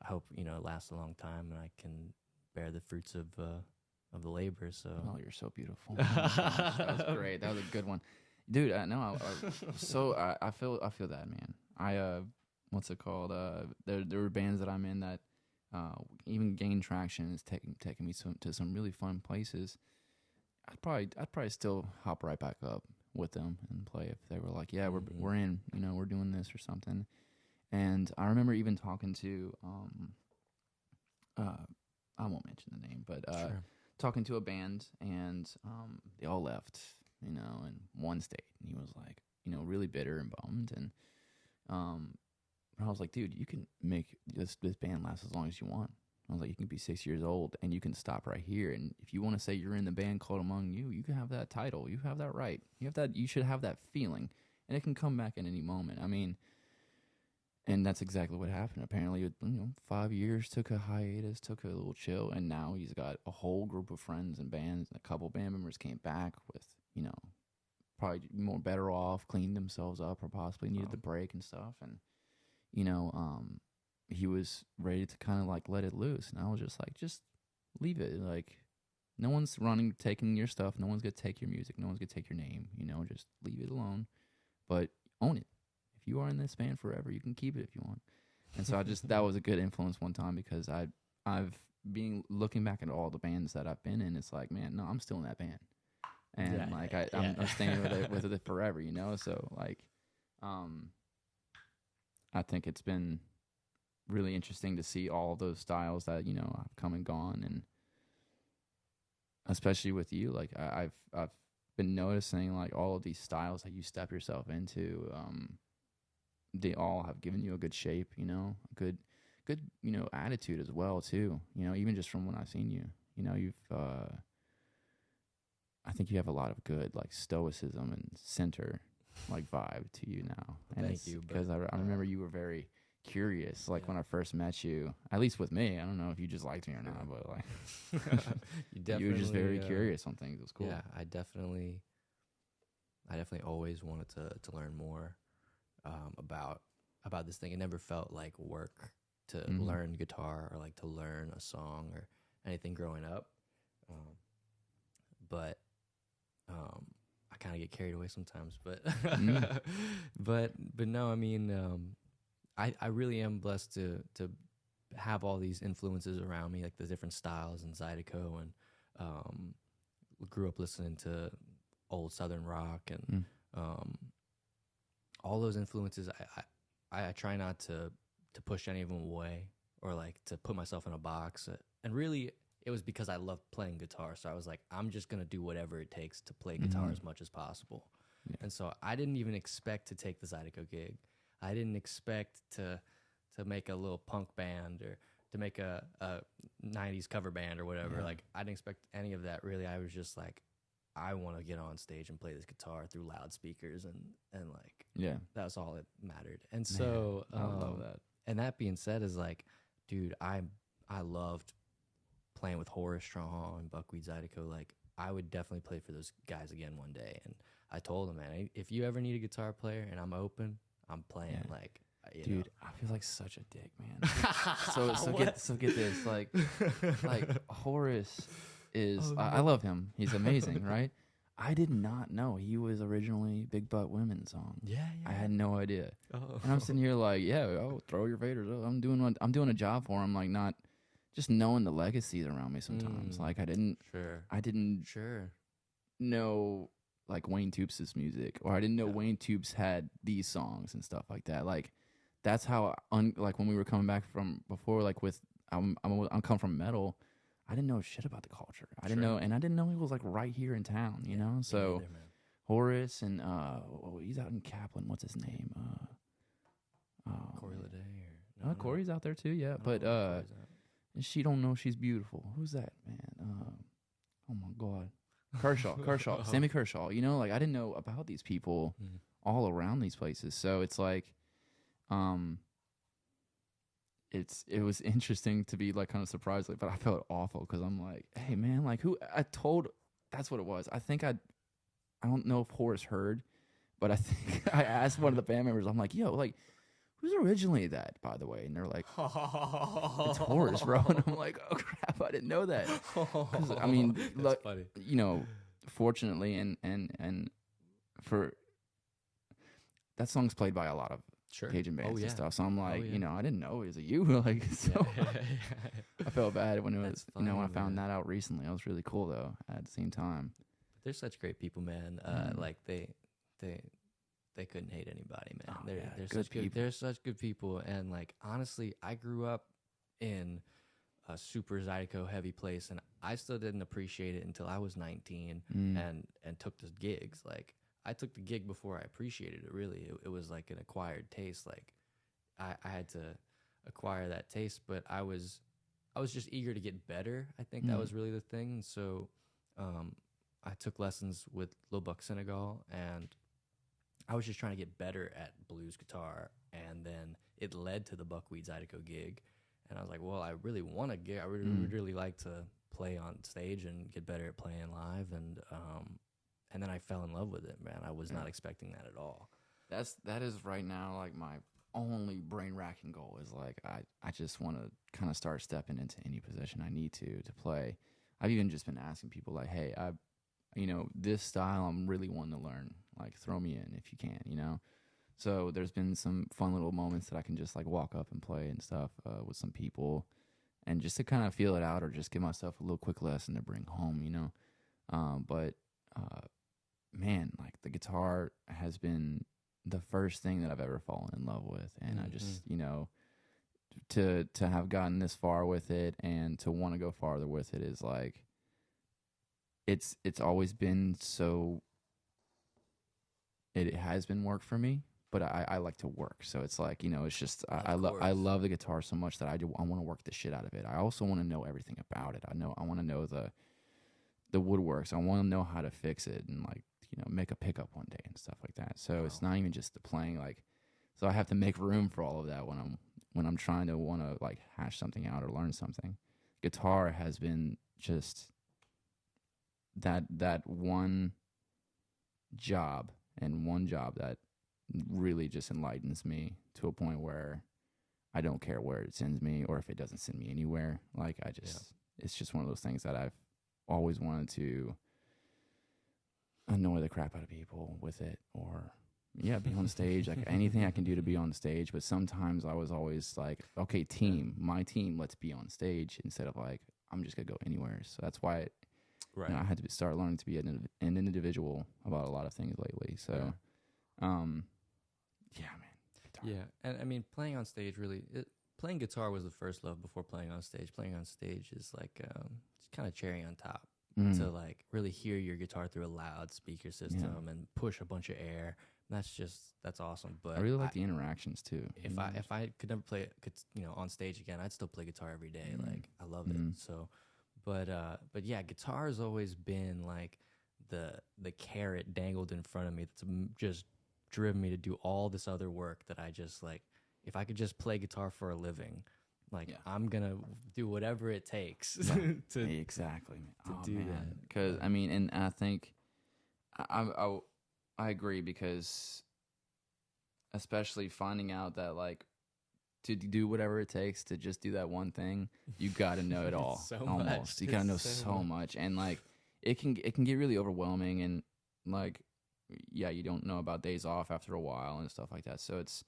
Speaker 1: I hope, you know, it lasts a long time and I can bear the fruits of the labor. So,
Speaker 2: oh, you're so beautiful. Oh my gosh, that was great. That was a good one. Dude, no, I feel that, man. What's it called? There were bands that I'm in that even gained traction. It's taking me to some really fun places. I'd probably still hop right back up with them and play if they were like, yeah, we're in, you know, we're doing this or something. And I remember even talking to I won't mention the name, but
Speaker 1: Sure.
Speaker 2: talking to a band, and they all left, you know, in one state, and he was like, you know, really bitter and bummed, and I was like, dude, you can make this band last as long as you want. I was like, you can be 6 years old and you can stop right here, and if you want to say you're in the band called Among You, you can have that title, you have that right, you should have that feeling, and it can come back at any moment. I mean, and that's exactly what happened. Apparently, you know, 5 years, took a hiatus, took a little chill, and now he's got a whole group of friends and bands. And a couple band members came back with, you know, probably more better off, cleaned themselves up, or possibly needed the break and stuff. And, you know, he was ready to kind of like let it loose. And I was just like, just leave it. Like, no one's taking your stuff. No one's going to take your music. No one's going to take your name. You know, just leave it alone. But own it. If you are in this band forever, you can keep it if you want. And so that was a good influence one time, because I've been looking back at all the bands that I've been in. It's like, man, no, I'm still in that band, and I'm staying with it forever, you know. So, like, I think it's been really interesting to see all those styles that, you know, have come and gone, and especially with you, like, I've been noticing, like, all of these styles that you step yourself into. They all have given you a good shape, you know, a good, you know, attitude as well too. You know, even just from when I've seen you, you know, I think you have a lot of good, like, stoicism and center, like, vibe to you now. And
Speaker 1: thank you.
Speaker 2: Because I remember you were very curious, like, when I first met you, at least with me. I don't know if you just liked me or not, but, like, you were just very curious on things. It was cool.
Speaker 1: Yeah, I definitely always wanted to learn more about this thing. It never felt like work to learn guitar, or like to learn a song or anything growing up. But I kind of get carried away sometimes. But but no, I mean, I really am blessed to have all these influences around me, like the different styles and Zydeco, and grew up listening to old Southern rock, and all those influences. I try not to push any of them away, or like to put myself in a box. And really, it was because I loved playing guitar. So I was like, I'm just going to do whatever it takes to play guitar as much as possible. Yeah. And so I didn't even expect to take the Zydeco gig. I didn't expect to make a little punk band, or to make a 90s cover band or whatever. Yeah. Like, I didn't expect any of that, really. I was just like, I want to get on stage and play this guitar through loudspeakers, and like, yeah, that's all that mattered. And so,
Speaker 2: I love that.
Speaker 1: And that being said, is like, dude, I loved playing with Horace Strong and Buckwheat Zydeco. Like, I would definitely play for those guys again one day. And I told him, man, if you ever need a guitar player and I'm open, I'm playing. Yeah. Like,
Speaker 2: Dude, I feel like such a dick, man. So get this, like Horace is. I love him. He's amazing, right? I did not know he was originally Big Butt Women song.
Speaker 1: Yeah.
Speaker 2: I had no idea.
Speaker 1: Oh.
Speaker 2: And I'm sitting here like, throw your faders. I'm doing a job for him, like not just knowing the legacies around me sometimes. Like I didn't know like Wayne Tubes' music, or I didn't know Wayne Tubes had these songs and stuff like that. Like that's how like when we were coming back from before, like with I'm come from metal. I didn't know shit about the culture. I didn't know, and I didn't know he was like right here in town, you know. So
Speaker 1: either,
Speaker 2: Horace and he's out in Kaplan. What's his name?
Speaker 1: Corey Lede.
Speaker 2: Corey's out there too. Yeah, but she don't know she's beautiful. Who's that, man? Oh my God, Kershaw, Sammy Kershaw. You know, like I didn't know about these people all around these places. So it's like, it was interesting to be like kind of surprised, like, but I felt awful because I'm like, hey man, like that's what it was. I think I don't know if Horace heard, but I think I asked one of the band members, I'm like, yo, like, who's originally that, by the way? And they're like, it's Horace, bro. And I'm like, oh crap, I didn't know that. 'Cause, I mean, like,
Speaker 1: funny.
Speaker 2: You know, fortunately, and for that song's played by a lot of Cajun bands and stuff. So I'm like, you know, I didn't know it was you. Like, so I felt bad when it was, funny, when I found that out recently. It was really cool though. At the same time,
Speaker 1: they're such great people, man. Like they couldn't hate anybody, man. They're such good people. And like honestly, I grew up in a super Zydeco heavy place, and I still didn't appreciate it until I was 19 and took the gigs. Like I took the gig before I appreciated it. Really, it was like an acquired taste. Like I had to acquire that taste, but I was just eager to get better. I think that was really the thing. So I took lessons with Lil Buck Senegal, and I was just trying to get better at blues guitar. And then it led to the Buckwheat Zydeco gig, and I was like, well, I really want to get. I would really like to play on stage and get better at playing live, and then I fell in love with it, man. I was not expecting that at all.
Speaker 2: That is right now like my only brain racking goal is like I just want to kind of start stepping into any position I need to play. I've even just been asking people like, hey, this style I'm really wanting to learn. Like throw me in if you can, you know. So there's been some fun little moments that I can just like walk up and play and stuff with some people, and just to kind of feel it out, or just give myself a little quick lesson to bring home, you know. But man, like the guitar has been the first thing that I've ever fallen in love with, and I just, you know, to have gotten this far with it and to want to go farther with it is like, it's always been so. It has been work for me, but I like to work, so it's like, you know, it's just I love the guitar so much that I want to work the shit out of it. I also want to know everything about it. I want to know the woodworks. I want to know how to fix it and like, you know, make a pickup one day and stuff like that. So it's not even just the playing, like, so I have to make room for all of that when I'm trying to want to like hash something out or learn something. Guitar has been just that one job that really just enlightens me to a point where I don't care where it sends me or if it doesn't send me anywhere. Like it's just one of those things that I've always wanted to annoy the crap out of people with it, or be on stage, like anything I can do to be on stage. But sometimes I was always like, okay, my team, let's be on stage, instead of like, I'm just gonna go anywhere. So that's why you know, I had to start learning to be an individual about a lot of things lately. So man, guitar.
Speaker 1: Yeah, and I mean, playing on stage playing guitar was the first love before playing on stage. Playing on stage is like it's kind of cherry on top to like really hear your guitar through a loud speaker system and push a bunch of air. That's awesome. But
Speaker 2: I really like the interactions too.
Speaker 1: If I could never play on stage again, I'd still play guitar every day. Like I love it. So, but yeah, guitar has always been like the carrot dangled in front of me that's just driven me to do all this other work that I just like. If I could just play guitar for a living, like I'm gonna do whatever it takes to
Speaker 2: do that. Because I mean, and I think I agree, because especially finding out that like to do whatever it takes to just do that one thing, you got to know it all.
Speaker 1: So
Speaker 2: almost.
Speaker 1: much.
Speaker 2: You got to know
Speaker 1: So
Speaker 2: so
Speaker 1: much.
Speaker 2: much. And like it can get really overwhelming, and like yeah, you don't know about days off after a while and stuff like that. So it's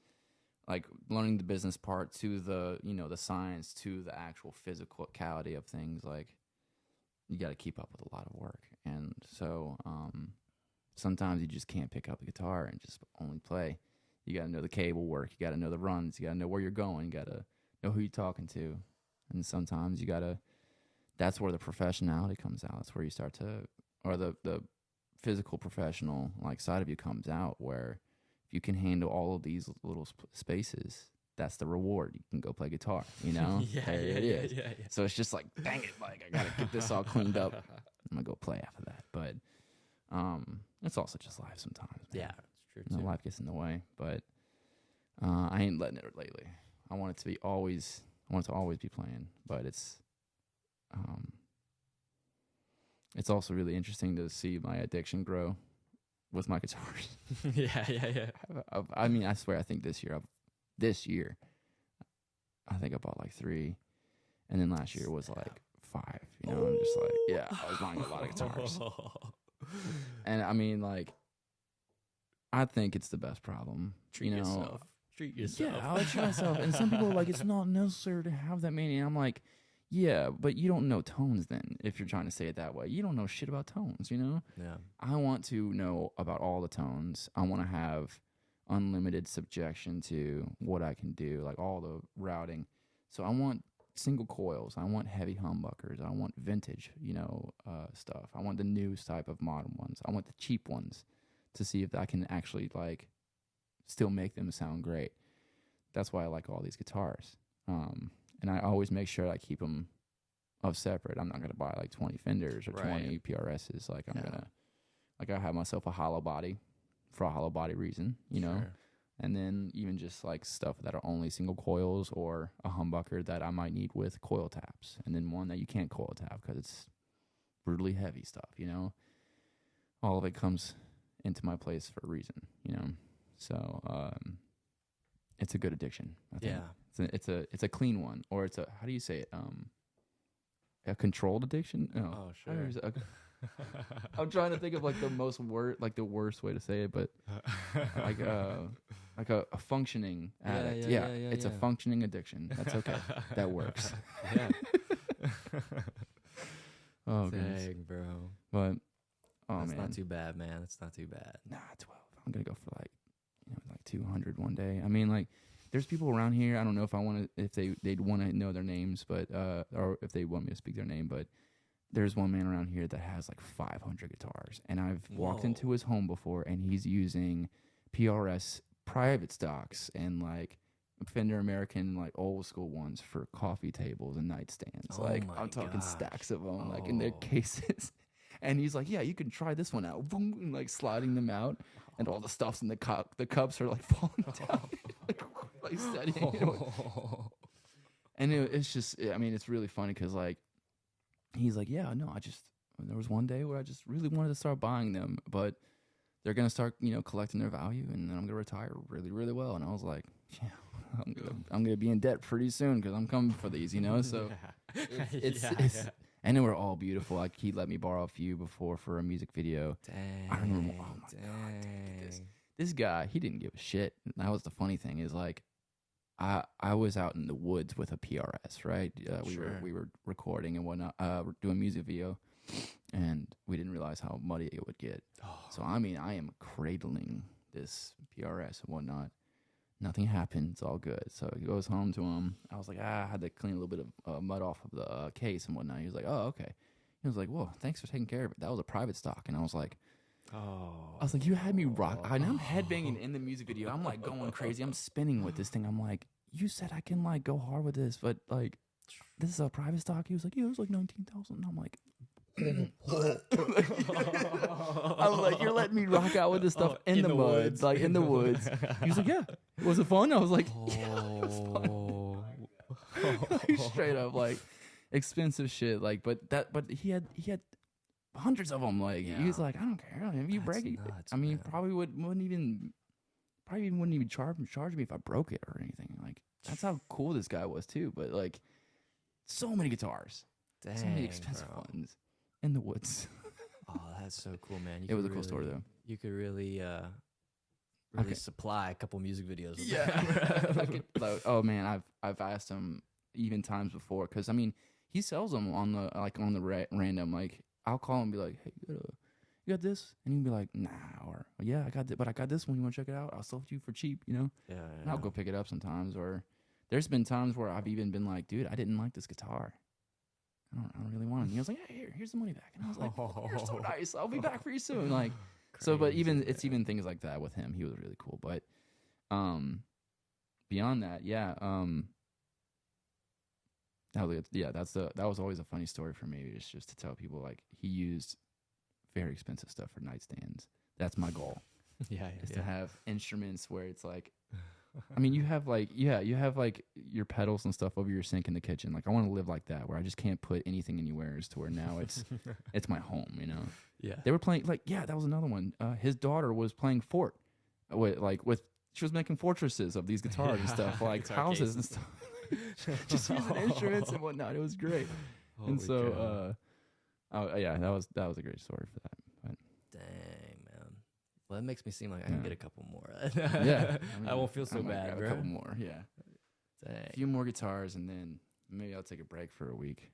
Speaker 2: like learning the business part to the, you know, the science to the actual physicality of things. Like you got to keep up with a lot of work. And so sometimes you just can't pick up the guitar and just only play. You got to know the cable work. You got to know the runs. You got to know where you're going. You got to know who you're talking to. And sometimes you got to, that's where the professionality comes out. That's where you start to, or the physical professional like side of you comes out, where if you can handle all of these little spaces, that's the reward. You can go play guitar, you know?
Speaker 1: Yeah, yeah.
Speaker 2: So it's just like, dang it, like I got to get this all cleaned up. I'm going to go play after that. But it's also just life sometimes, man.
Speaker 1: Yeah, it's true
Speaker 2: You know,
Speaker 1: too.
Speaker 2: life gets in the way, but I ain't letting it lately. I want it to always be playing, but it's also really interesting to see my addiction grow with my guitars.
Speaker 1: Yeah.
Speaker 2: I mean, I swear, I think this year, I think I bought like 3, and then last year was like 5. You know, I'm just like, yeah, I was buying a lot of guitars, and I mean, like, I think it's the best problem.
Speaker 1: Treat yourself.
Speaker 2: Yeah, I'll treat myself. And some people are like, it's not necessary to have that many. And I'm like, yeah, but you don't know tones then, if you're trying to say it that way. You don't know shit about tones, you know?
Speaker 1: Yeah.
Speaker 2: I want to know about all the tones. I want to have unlimited subjection to what I can do, like all the routing. So I want single coils. I want heavy humbuckers. I want vintage, you know, stuff. I want the new type of modern ones. I want the cheap ones to see if I can actually, like, still make them sound great. That's why I like all these guitars. And I always make sure I keep them of separate. I'm not going to buy like 20 Fenders or 20 PRSs. Like I'm going to, like I have myself a hollow body for a hollow body reason, you know? And then even just like stuff that are only single coils, or a humbucker that I might need with coil taps. And then one that you can't coil tap because it's brutally heavy stuff, you know? All of it comes into my place for a reason, you know? So it's a good addiction, I think.
Speaker 1: Yeah.
Speaker 2: It's a clean one, or it's a, how do you say it? A controlled addiction? No.
Speaker 1: Oh, sure.
Speaker 2: I'm trying to think of like the worst way to say it, but like a functioning addict. Yeah, it's a functioning addiction. That's okay. That works.
Speaker 1: Yeah.
Speaker 2: Oh,
Speaker 1: dang, bro.
Speaker 2: But
Speaker 1: That's
Speaker 2: man,
Speaker 1: not too bad, man. It's not too bad.
Speaker 2: Nah, 12. I'm gonna go for like 200 one day. I mean, like, there's people around here. I don't know if they'd want to know their names, but or if they want me to speak their name, but there's one man around here that has like 500 guitars, and I've walked into his home before, and he's using PRS private stocks and like Fender American, like old school ones for coffee tables and nightstands. Like, I'm talking stacks of them, like in their cases. And he's like, yeah, you can try this one out. Boom, and like sliding them out, and all the stuff's in the cup. The cups are like falling down, like steadying. And it's just, I mean, it's really funny because like, he's like, yeah, no, there was one day where I just really wanted to start buying them, but they're gonna start, collecting their value, and then I'm gonna retire really, really well. And I was like, yeah, I'm gonna be in debt pretty soon because I'm coming for these, So it's and they were all beautiful. Like, he let me borrow a few before for a music video.
Speaker 1: Dang.
Speaker 2: I remember, oh my god, dude, this guy, he didn't give a shit. And that was the funny thing, is like, I was out in the woods with a PRS, right? We were recording and whatnot, doing music video, and we didn't realize how muddy it would get. So I mean, I am cradling this PRS and whatnot. Nothing happened. It's all good. So he goes home to him. I was like, I had to clean a little bit of mud off of the case and whatnot. He was like, oh, okay. He was like, whoa, thanks for taking care of it. That was a private stock. And I was like, you had me rock. I'm headbanging in the music video. I'm like going crazy. I'm spinning with this thing. I'm like, you said I can like go hard with this, but like, this is a private stock. He was like, yeah, it was like 19,000. I'm like, I was like, you're letting me rock out with this stuff in the mud, like in the woods. He was like, yeah. Was it fun? I was like, yeah, it was fun. Straight up, like, expensive shit. Like, but he had hundreds of them. Like, he was like, I don't care if you break it.
Speaker 1: Nuts,
Speaker 2: I mean,
Speaker 1: man.
Speaker 2: probably wouldn't even probably even wouldn't even charge me if I broke it or anything. Like that's how cool this guy was too. But like, so many guitars, so many expensive ones in the woods.
Speaker 1: Oh, that's so cool, man!
Speaker 2: It was a cool story though.
Speaker 1: You could really supply a couple music videos. With
Speaker 2: Yeah.
Speaker 1: that.
Speaker 2: Oh man, I've asked him even times before because I mean he sells them on the random. Like I'll call him and be like, hey, you got this, and he'd be like, nah, or yeah, I got but I got this one. You want to check it out? I'll sell it to you for cheap, you know.
Speaker 1: Yeah.
Speaker 2: And I'll go pick it up sometimes. Or there's been times where I've even been like, dude, I didn't like this guitar. I don't really want it. And he was like, hey, here's the money back. And I was like, oh, you're so nice. I'll be back for you soon. Like. So, but it's even things like that with him. He was really cool. But beyond that, yeah, that was always a funny story for me. Just to tell people like he used very expensive stuff for nightstands. That's my goal. To have instruments where it's like, I mean, you have like your pedals and stuff over your sink in the kitchen. Like I want to live like that, where I just can't put anything anywhere. To where now it's my home, you know.
Speaker 1: Yeah.
Speaker 2: They were playing that was another one. His daughter was playing fort with she was making fortresses of these guitars and stuff, like houses and stuff. Just using instruments and whatnot. It was great.
Speaker 1: Holy
Speaker 2: and so that was a great story for that. But.
Speaker 1: Dang, man. Well, that makes me seem like I can get a couple more.
Speaker 2: Yeah.
Speaker 1: I won't feel so bad, bro.
Speaker 2: A couple more, yeah.
Speaker 1: Dang.
Speaker 2: A few more guitars, and then maybe I'll take a break for a week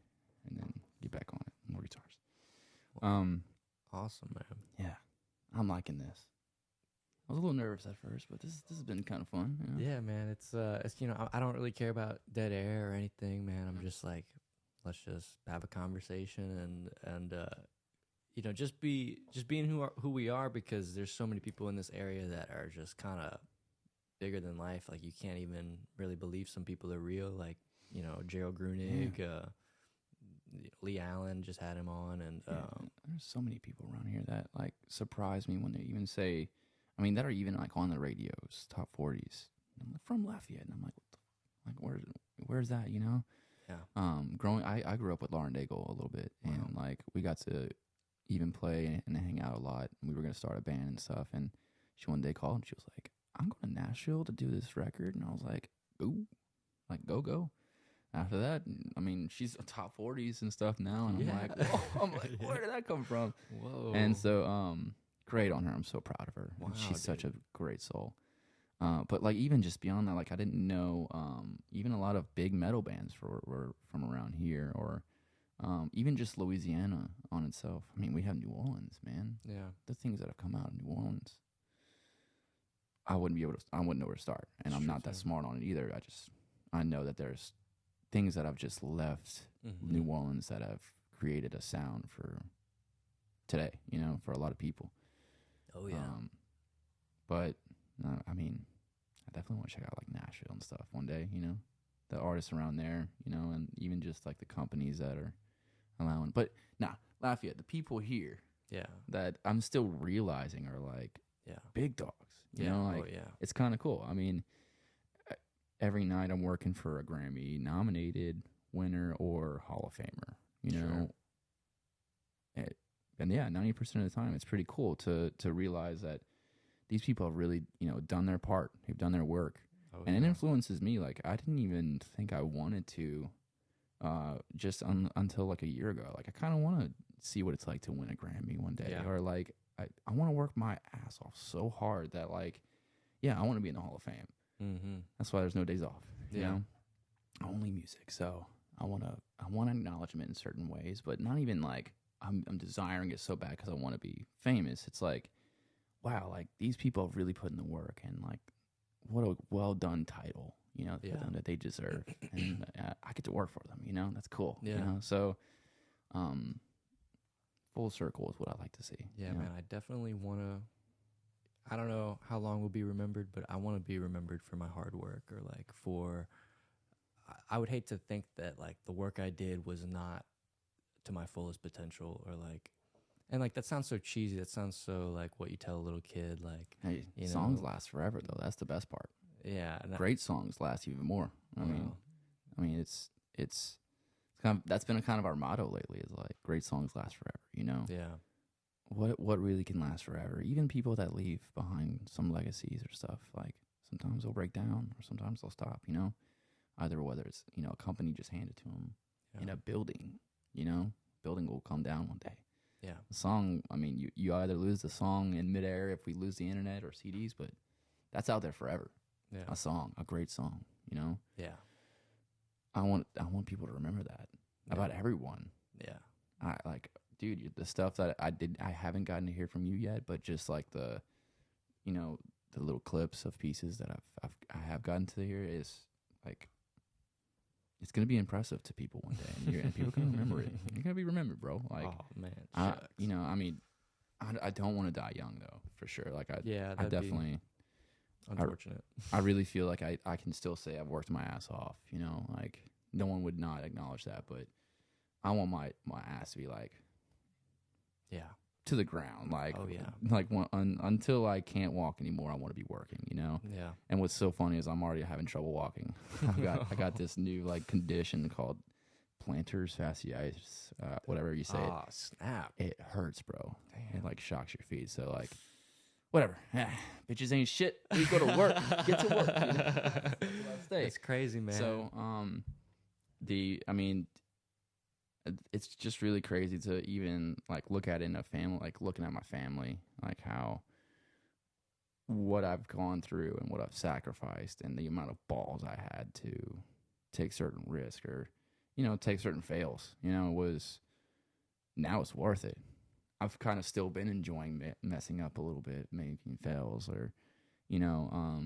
Speaker 2: and then get back on it. More guitars.
Speaker 1: Awesome, man.
Speaker 2: Yeah, I'm liking this. I was a little nervous at first, but this has been kind of fun. You know?
Speaker 1: Yeah, man. It's I don't really care about dead air or anything, man. I'm just like, let's just have a conversation and just being who we are, because there's so many people in this area that are just kind of bigger than life. Like you can't even really believe some people are real. Like Gerald Grunig. Lee Allen just had him on, and
Speaker 2: there's so many people around here that like surprise me when they even say, I mean, that are even like on the radios, top 40s. I'm like, from Lafayette, and I'm like, where's that? You know?
Speaker 1: Yeah.
Speaker 2: I grew up with Lauren Daigle a little bit, and like we got to even play and hang out a lot. And we were gonna start a band and stuff, and she one day called and she was like, I'm going to Nashville to do this record, and I was like, ooh, like go. After that, I mean, she's top 40s and stuff now, and I'm like, where did that come from?
Speaker 1: Whoa.
Speaker 2: And so, great on her. I'm so proud of her.
Speaker 1: Wow,
Speaker 2: and she's such a great soul. But like even just beyond that, like I didn't know even a lot of big metal bands were from around here, or even just Louisiana on itself. I mean, we have New Orleans, man.
Speaker 1: Yeah.
Speaker 2: The things that have come out of New Orleans, I wouldn't know where to start, and I'm not that smart on it either. I know that there's things that I've just left New Orleans that have created a sound for today, for a lot of people.
Speaker 1: Oh, yeah.
Speaker 2: But, I mean, I definitely want to check out, like, Nashville and stuff one day, the artists around there, and even just, like, the companies that are allowing. But, Lafayette, the people here that I'm still realizing are, like, big dogs, you know? Like, it's kind of cool. I mean, every night I'm working for a Grammy-nominated winner or Hall of Famer, you know? And 90% of the time, it's pretty cool to realize that these people have really, done their part. They've done their work. And it influences me. Like, I didn't even think I wanted to until, like, a year ago. Like, I kind of want to see what it's like to win a Grammy one day. Or, like, I want to work my ass off so hard that, like, I want to be in the Hall of Fame.
Speaker 1: Mm-hmm.
Speaker 2: That's why there's no days off. You know? Only music. So I want acknowledgement in certain ways, but not even like I'm desiring it so bad because I want to be famous. It's like, wow, like these people have really put in the work, and like what a well done title, for them that they deserve, and I get to work for them. That's cool. So full circle is what I like to see.
Speaker 1: Yeah, man, I definitely want to. I don't know how long we'll be remembered, but I want to be remembered for my hard work, or like I would hate to think that like the work I did was not to my fullest potential, or like, and like that sounds so cheesy. That sounds so like what you tell a little kid. Like,
Speaker 2: hey, songs last forever though. That's the best part.
Speaker 1: Yeah,
Speaker 2: great songs last even more. I mean, it's kind of, that's been kind of our motto lately. Is like great songs last forever.
Speaker 1: Yeah.
Speaker 2: what really can last forever? Even people that leave behind some legacies or stuff, like sometimes they'll break down or sometimes they'll stop, you know? Either whether it's, you know, a company just handed to them in a building, you know? Building will come down one day.
Speaker 1: Yeah.
Speaker 2: The song, I mean, you either lose the song in midair if we lose the internet or CDs, but that's out there forever.
Speaker 1: Yeah.
Speaker 2: A song, a great song, you know?
Speaker 1: Yeah.
Speaker 2: I want people to remember that about everyone.
Speaker 1: Yeah.
Speaker 2: I like, dude, the stuff that I haven't gotten to hear from you yet, but just like the, you know, the little clips of pieces that I have gotten to hear is like, it's gonna be impressive to people one day, and people can remember it. You're gonna be remembered, bro. Like,
Speaker 1: oh man,
Speaker 2: you know, I mean, I don't want to die young though, for sure. Like, I definitely.
Speaker 1: Unfortunate.
Speaker 2: I really feel like I can still say I've worked my ass off, you know, like no one would not acknowledge that, but I want my ass to be like, to the ground, like, until I can't walk anymore, I want to be working, you know.
Speaker 1: Yeah.
Speaker 2: And what's so funny is I'm already having trouble walking. I got this new like condition called plantar fasciitis, whatever you say.
Speaker 1: Oh, snap!
Speaker 2: It hurts, bro.
Speaker 1: Damn.
Speaker 2: It like shocks your feet. So like. Whatever. Bitches ain't shit. We go to work. Get to work. You know?
Speaker 1: It's crazy, man.
Speaker 2: So, it's just really crazy to even like look at it in a family, like looking at my family, like what I've gone through and what I've sacrificed and the amount of balls I had to take certain risks or, you know, take certain fails, you know, now it's worth it. I've kind of still been enjoying messing up a little bit, making fails, or, you know,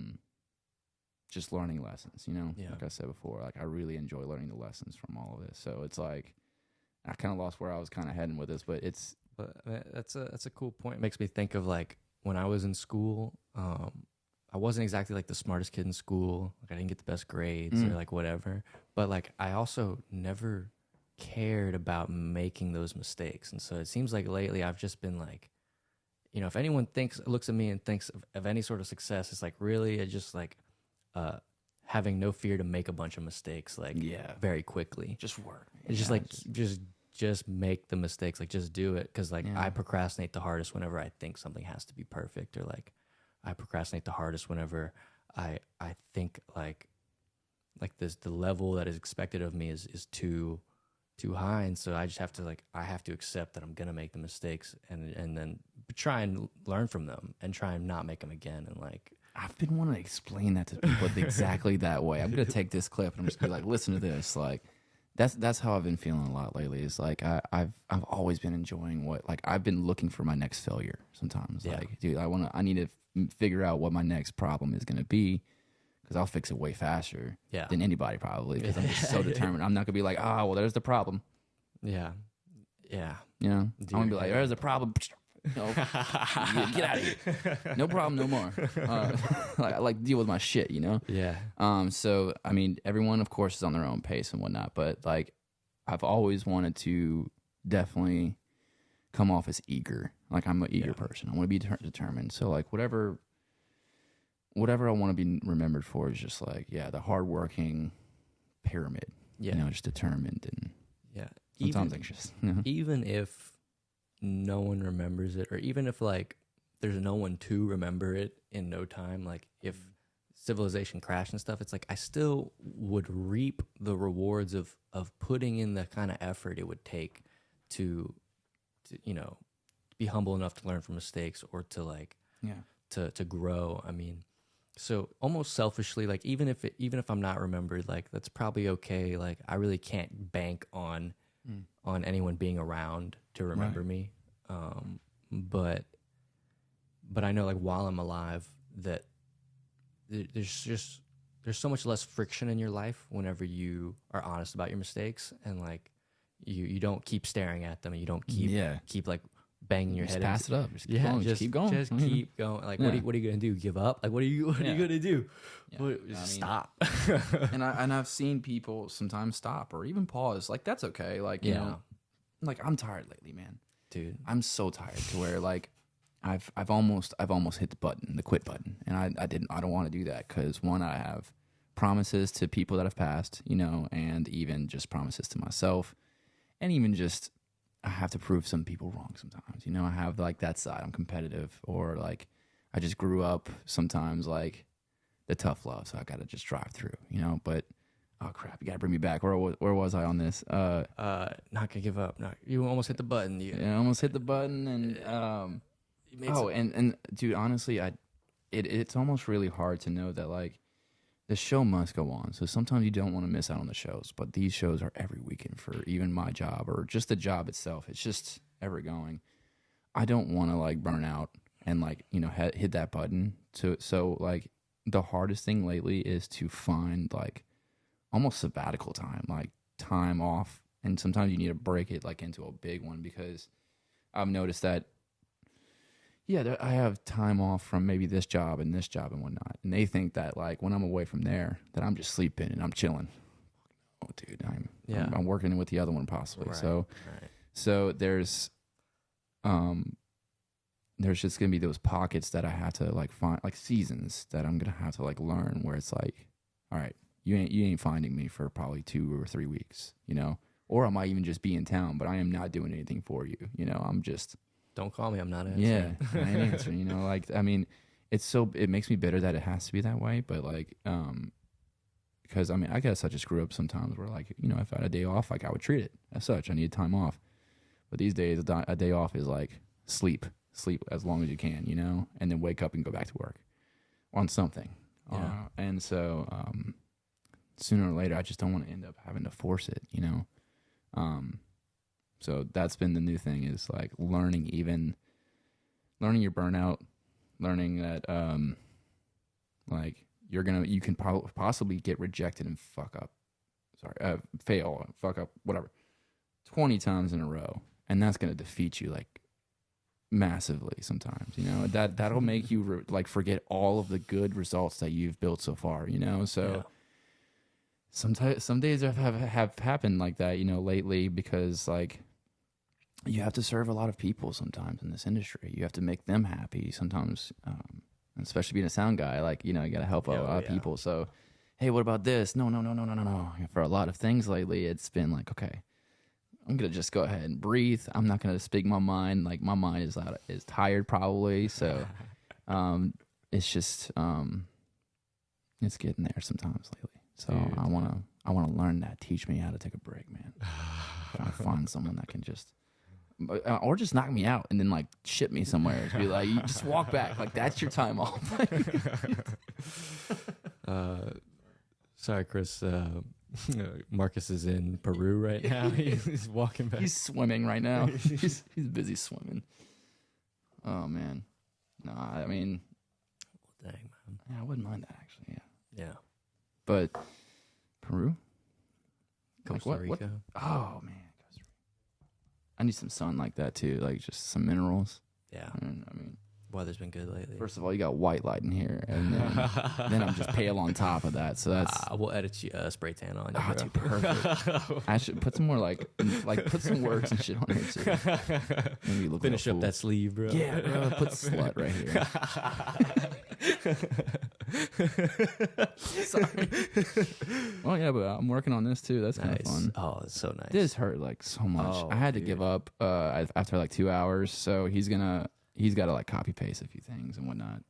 Speaker 2: just learning lessons, you know, like I said before, like I really enjoy learning the lessons from all of this. So it's like, I kind of lost where I was kind of heading with this, but
Speaker 1: that's a cool point. It makes me think of like when I was in school, I wasn't exactly like the smartest kid in school. Like I didn't get the best grades or like whatever, but like I also never cared about making those mistakes. And so it seems like lately I've just been like, you know, if anyone looks at me and thinks of any sort of success, it's like really it's just like having no fear to make a bunch of mistakes, like very quickly.
Speaker 2: Just work.
Speaker 1: It's just like just make the mistakes, like just do it. Cause like I procrastinate the hardest whenever I think something has to be perfect, or like I procrastinate the hardest whenever I think like this, the level that is expected of me is too high, and so I just have to I have to accept that I'm gonna make the mistakes and then try and learn from them and try and not make them again. And like
Speaker 2: I've been wanting to explain that to people exactly that way. I'm gonna take this clip and I'm just gonna be like, listen to this. Like that's how I've been feeling a lot lately. Is like I've always been enjoying I've been looking for my next failure sometimes. Like, dude, I need to figure out what my next problem is gonna be. Because I'll fix it way faster than anybody probably. Because I'm just so determined. I'm not gonna be like, well, there's the problem.
Speaker 1: Yeah.
Speaker 2: You know, I'm gonna be like, there's the problem. No, get out of here. No problem, no more. I like deal with my shit. You know.
Speaker 1: Yeah.
Speaker 2: So I mean, everyone, of course, is on their own pace and whatnot. But like, I've always wanted to definitely come off as eager. Like I'm an eager person. I want to be determined. So like, whatever I want to be remembered for is just like, the hardworking pyramid. You know, just determined and sometimes anxious. You know?
Speaker 1: Even if no one remembers it, or even if like there's no one to remember it in no time, like if civilization crashed and stuff, it's like I still would reap the rewards of putting in the kind of effort it would take to you know, be humble enough to learn from mistakes or to like to grow. I mean, so almost selfishly, like even if I'm not remembered, like that's probably okay. Like I really can't bank on anyone being around to remember me. But I know like while I'm alive that there's so much less friction in your life whenever you are honest about your mistakes, and like you don't keep staring at them, and you don't keep like banging your head.
Speaker 2: Pass it up. Just keep going.
Speaker 1: Just keep going. Like, what are you gonna do? Give up? Like, what are you gonna do? Stop.
Speaker 2: and I've seen people sometimes stop or even pause. Like that's okay. Like you know, like I'm tired lately, man.
Speaker 1: Dude,
Speaker 2: I'm so tired to where like I've almost hit the quit button, and I don't want to do that because one, I have promises to people that have passed, you know, and even just promises to myself, and even just I have to prove some people wrong sometimes. You know, I have like that side. I'm competitive, or like I just grew up sometimes like the tough love, so I got to just drive through, you know. But oh crap, you got to bring me back. Where was I on this?
Speaker 1: Not gonna give up. No, you almost hit the button.
Speaker 2: I almost hit the button, and and dude, honestly, it's almost really hard to know that like the show must go on. So sometimes you don't want to miss out on the shows, but these shows are every weekend for even my job or just the job itself. It's just ever going. I don't want to like burn out and like, you know, hit that button. So like the hardest thing lately is to find like almost sabbatical time, like time off. And sometimes you need to break it like into a big one, because I've noticed that, yeah, I have time off from maybe this job and whatnot. And they think that like when I'm away from there, that I'm just sleeping and I'm chilling. Oh, dude, I'm working with the other one possibly. Right, so there's just gonna be those pockets that I have to like find, like seasons that I'm gonna have to like learn, where it's like, all right, you ain't finding me for probably 2 or 3 weeks, you know, or I might even just be in town, but I am not doing anything for you, you know. I'm just,
Speaker 1: don't call me, I'm not answering.
Speaker 2: Yeah, I ain't answering, you know. Like, I mean, it makes me bitter that it has to be that way, but like, because I mean, I guess I just grew up sometimes where like, you know, if I had a day off, like I would treat it as such. I need time off, but these days a day off is like sleep as long as you can, you know, and then wake up and go back to work on something.
Speaker 1: Yeah.
Speaker 2: And so sooner or later, I just don't want to end up having to force it, you know. So that's been the new thing, is like learning your burnout, learning that like you can possibly get rejected and fail, fuck up, whatever, 20 times in a row, and that's gonna defeat you like massively sometimes, you know. That'll make you like forget all of the good results that you've built so far, you know. So some days have happened like that, you know, lately, because like you have to serve a lot of people sometimes in this industry. You have to make them happy sometimes, especially being a sound guy. Like, you know, you got to help a lot of people. So, hey, what about this? No. For a lot of things lately, it's been like, okay, I'm gonna just go ahead and breathe. I'm not gonna speak my mind. Like, my mind is tired probably. So, it's just it's getting there sometimes lately. So dude, I wanna learn that. Teach me how to take a break, man. Trying to find someone that can just, or just knock me out and then like ship me somewhere to be like, you just walk back. Like, that's your time off.
Speaker 1: Sorry, Chris. Marcus is in Peru right now. He's walking back.
Speaker 2: He's swimming right now. he's busy swimming. Oh man, no, I mean,
Speaker 1: dang, man.
Speaker 2: Yeah, I wouldn't mind that actually.
Speaker 1: Yeah.
Speaker 2: But Peru,
Speaker 1: Costa Rica.
Speaker 2: What? Oh man, Costa Rica. I need some sun like that too, like just some minerals.
Speaker 1: Yeah.
Speaker 2: I mean,
Speaker 1: weather's been good lately.
Speaker 2: First of all, you got white light in here, and then I'm just pale on top of that. So that's
Speaker 1: we'll edit you spray tan on.
Speaker 2: Oh, dude, perfect. I should put some more like put some words and shit on here too. Maybe you look
Speaker 1: finish up that sleeve, bro.
Speaker 2: Yeah, bro. Put slut right here. Sorry. Well, yeah, but I'm working on this too. That's kind of fun.
Speaker 1: Oh, it's so nice.
Speaker 2: This hurt like so much.
Speaker 1: Oh,
Speaker 2: I had to give up after like 2 hours. So he's got to like copy paste a few things and whatnot.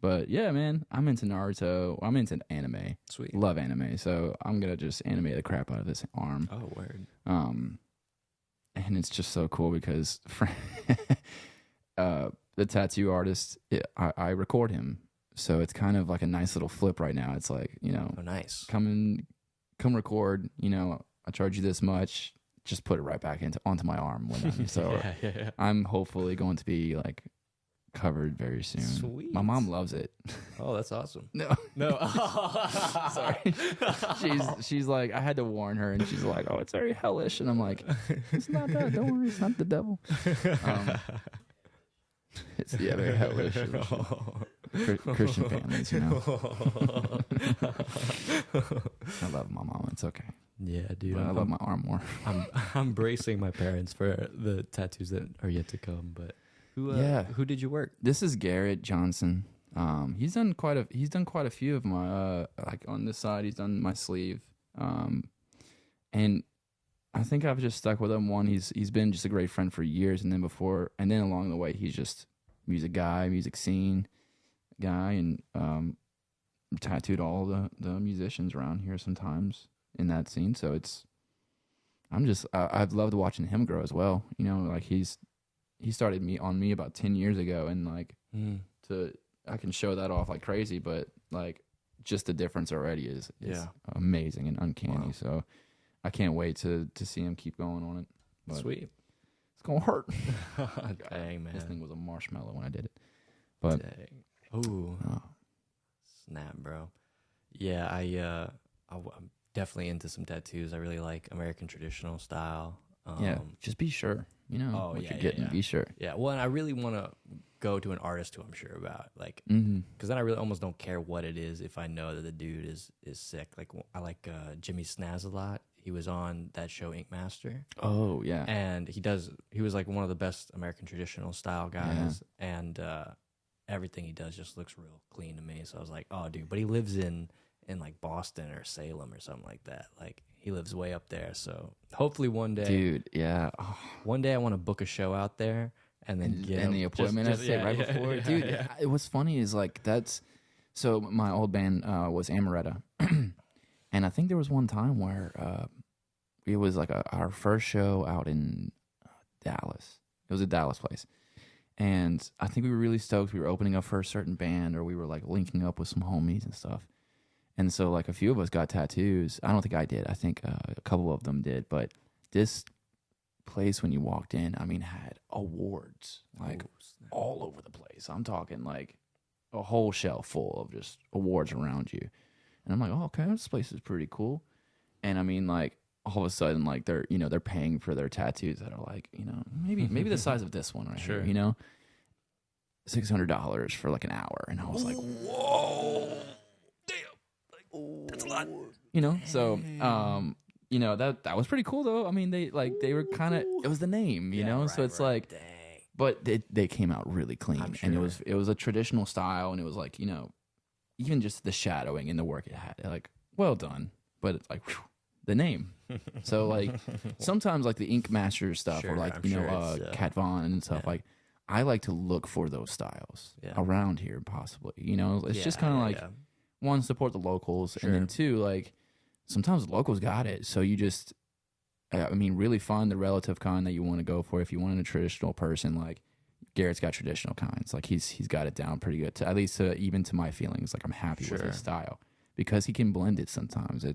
Speaker 2: But yeah, man, I'm into Naruto. I'm into anime.
Speaker 1: Sweet.
Speaker 2: Love anime. So I'm gonna just animate the crap out of this arm.
Speaker 1: Oh, word.
Speaker 2: And it's just so cool because the tattoo artist, I record him. So it's kind of like a nice little flip right now. It's like, you know,
Speaker 1: oh, nice.
Speaker 2: Come record, you know, I charge you this much, just put it right back onto my arm. So
Speaker 1: yeah.
Speaker 2: I'm hopefully going to be like covered very soon.
Speaker 1: Sweet.
Speaker 2: My mom loves it.
Speaker 1: Oh, that's awesome.
Speaker 2: No.
Speaker 1: Sorry.
Speaker 2: She's like, I had to warn her, and she's like, oh, it's very hellish. And I'm like, it's not that. Don't worry, it's not the devil. It's very hellish. Christian families, you know. I love my mom. It's okay.
Speaker 1: Yeah, dude.
Speaker 2: But I love my arm more.
Speaker 1: I'm bracing my parents for the tattoos that are yet to come. But who did you work?
Speaker 2: This is Garrett Johnson. He's done quite a few of my like on this side. He's done my sleeve. And I think I've just stuck with him. One, he's been just a great friend for years, and then along the way, he's just music guy, music scene guy, and tattooed all the musicians around here sometimes in that scene. So I've loved watching him grow as well. You know, like he started me about 10 years ago, and like I can show that off like crazy, but like just the difference already is amazing and uncanny. Wow. So I can't wait to see him keep going on it. But
Speaker 1: sweet.
Speaker 2: It's gonna hurt.
Speaker 1: Dang, man.
Speaker 2: This thing was a marshmallow when I did it. But
Speaker 1: ooh, snap, bro. Yeah, I'm definitely into some tattoos. I really like American traditional style.
Speaker 2: Just be sure. You know what you're getting. Be sure.
Speaker 1: Yeah, well, and I really want to go to an artist who I'm sure about, like, because then I really almost don't care what it is if I know that the dude is sick. Like, I like Jimmy Snaz a lot. He was on that show Ink Master.
Speaker 2: Oh yeah,
Speaker 1: and he was like one of the best American traditional style guys, and everything he does just looks real clean to me. So I was like, oh, dude, but he lives in like Boston or Salem or something like that. Like, he lives way up there. So hopefully one day,
Speaker 2: dude,
Speaker 1: one day I want to book a show out there and then get
Speaker 2: the appointment before. Dude, what's funny is like so my old band was Amaretta, and I think there was one time where it was like our first show out in Dallas. It was a Dallas place. And I think we were really stoked. We were opening up for a certain band, or we were like linking up with some homies and stuff. And so like a few of us got tattoos. I don't think I did. I think a couple of them did. But this place, when you walked in, I mean, had awards like all over the place. I'm talking like a whole shelf full of just awards around you. And I'm like, oh, okay, this place is pretty cool. And I mean, like, all of a sudden, like, they're paying for their tattoos that are like, maybe the size of this one right here, $600 for like an hour. And I was like, whoa, damn, that's a lot. So that was pretty cool though. I mean, they were kind of, it was the name, so it's like, dang. But they came out really clean, and it was a traditional style, and it was like, even just the shadowing and the work it had, like, well done. But it's like, whew, the name. So like sometimes like the Ink Master stuff, or like Kat Von and stuff, like I like to look for those styles around here possibly. It's just kind of like one, support the locals, and then two, like sometimes the locals got it. So you just really find the relative kind that you want to go for. If you want a traditional person, like Garrett's got traditional kinds. Like he's got it down pretty good, at least even to my feelings. Like I'm happy with his style because he can blend it sometimes.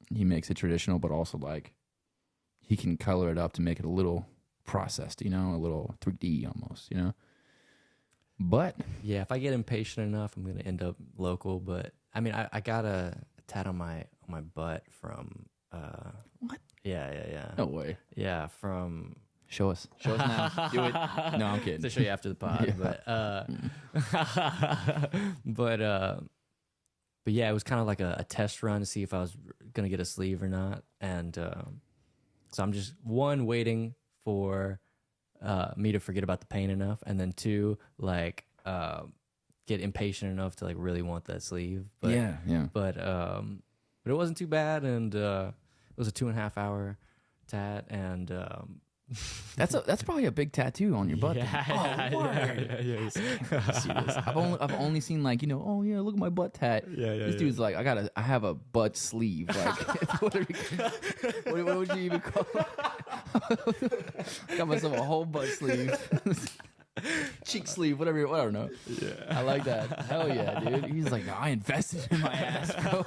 Speaker 2: He makes it traditional, but also like he can color it up to make it a little processed, a little 3D almost, But
Speaker 1: yeah, if I get impatient enough, I'm gonna end up local. But I mean, I got a tat on my butt from
Speaker 2: what?
Speaker 1: Yeah.
Speaker 2: No way.
Speaker 1: Yeah, from.
Speaker 2: Show us now. Do it. No, I'm kidding.
Speaker 1: To show you after the pod, but yeah, it was kind of like a test run to see if I was gonna get a sleeve or not, and so I'm just waiting for me to forget about the pain enough, and then two, like get impatient enough to like really want that sleeve. But, but it wasn't too bad, and it was a 2.5 hour tat, and
Speaker 2: that's probably a big tattoo on your butt.
Speaker 1: Yeah.
Speaker 2: See this. I've only seen like oh yeah, look at my butt tat. This dude's like, I have a butt sleeve. Like what would you even call it? Got myself a whole butt sleeve. Cheek sleeve, whatever. I don't know. Yeah, I like that. Hell yeah, dude. He's like, no, I invested in my ass, bro.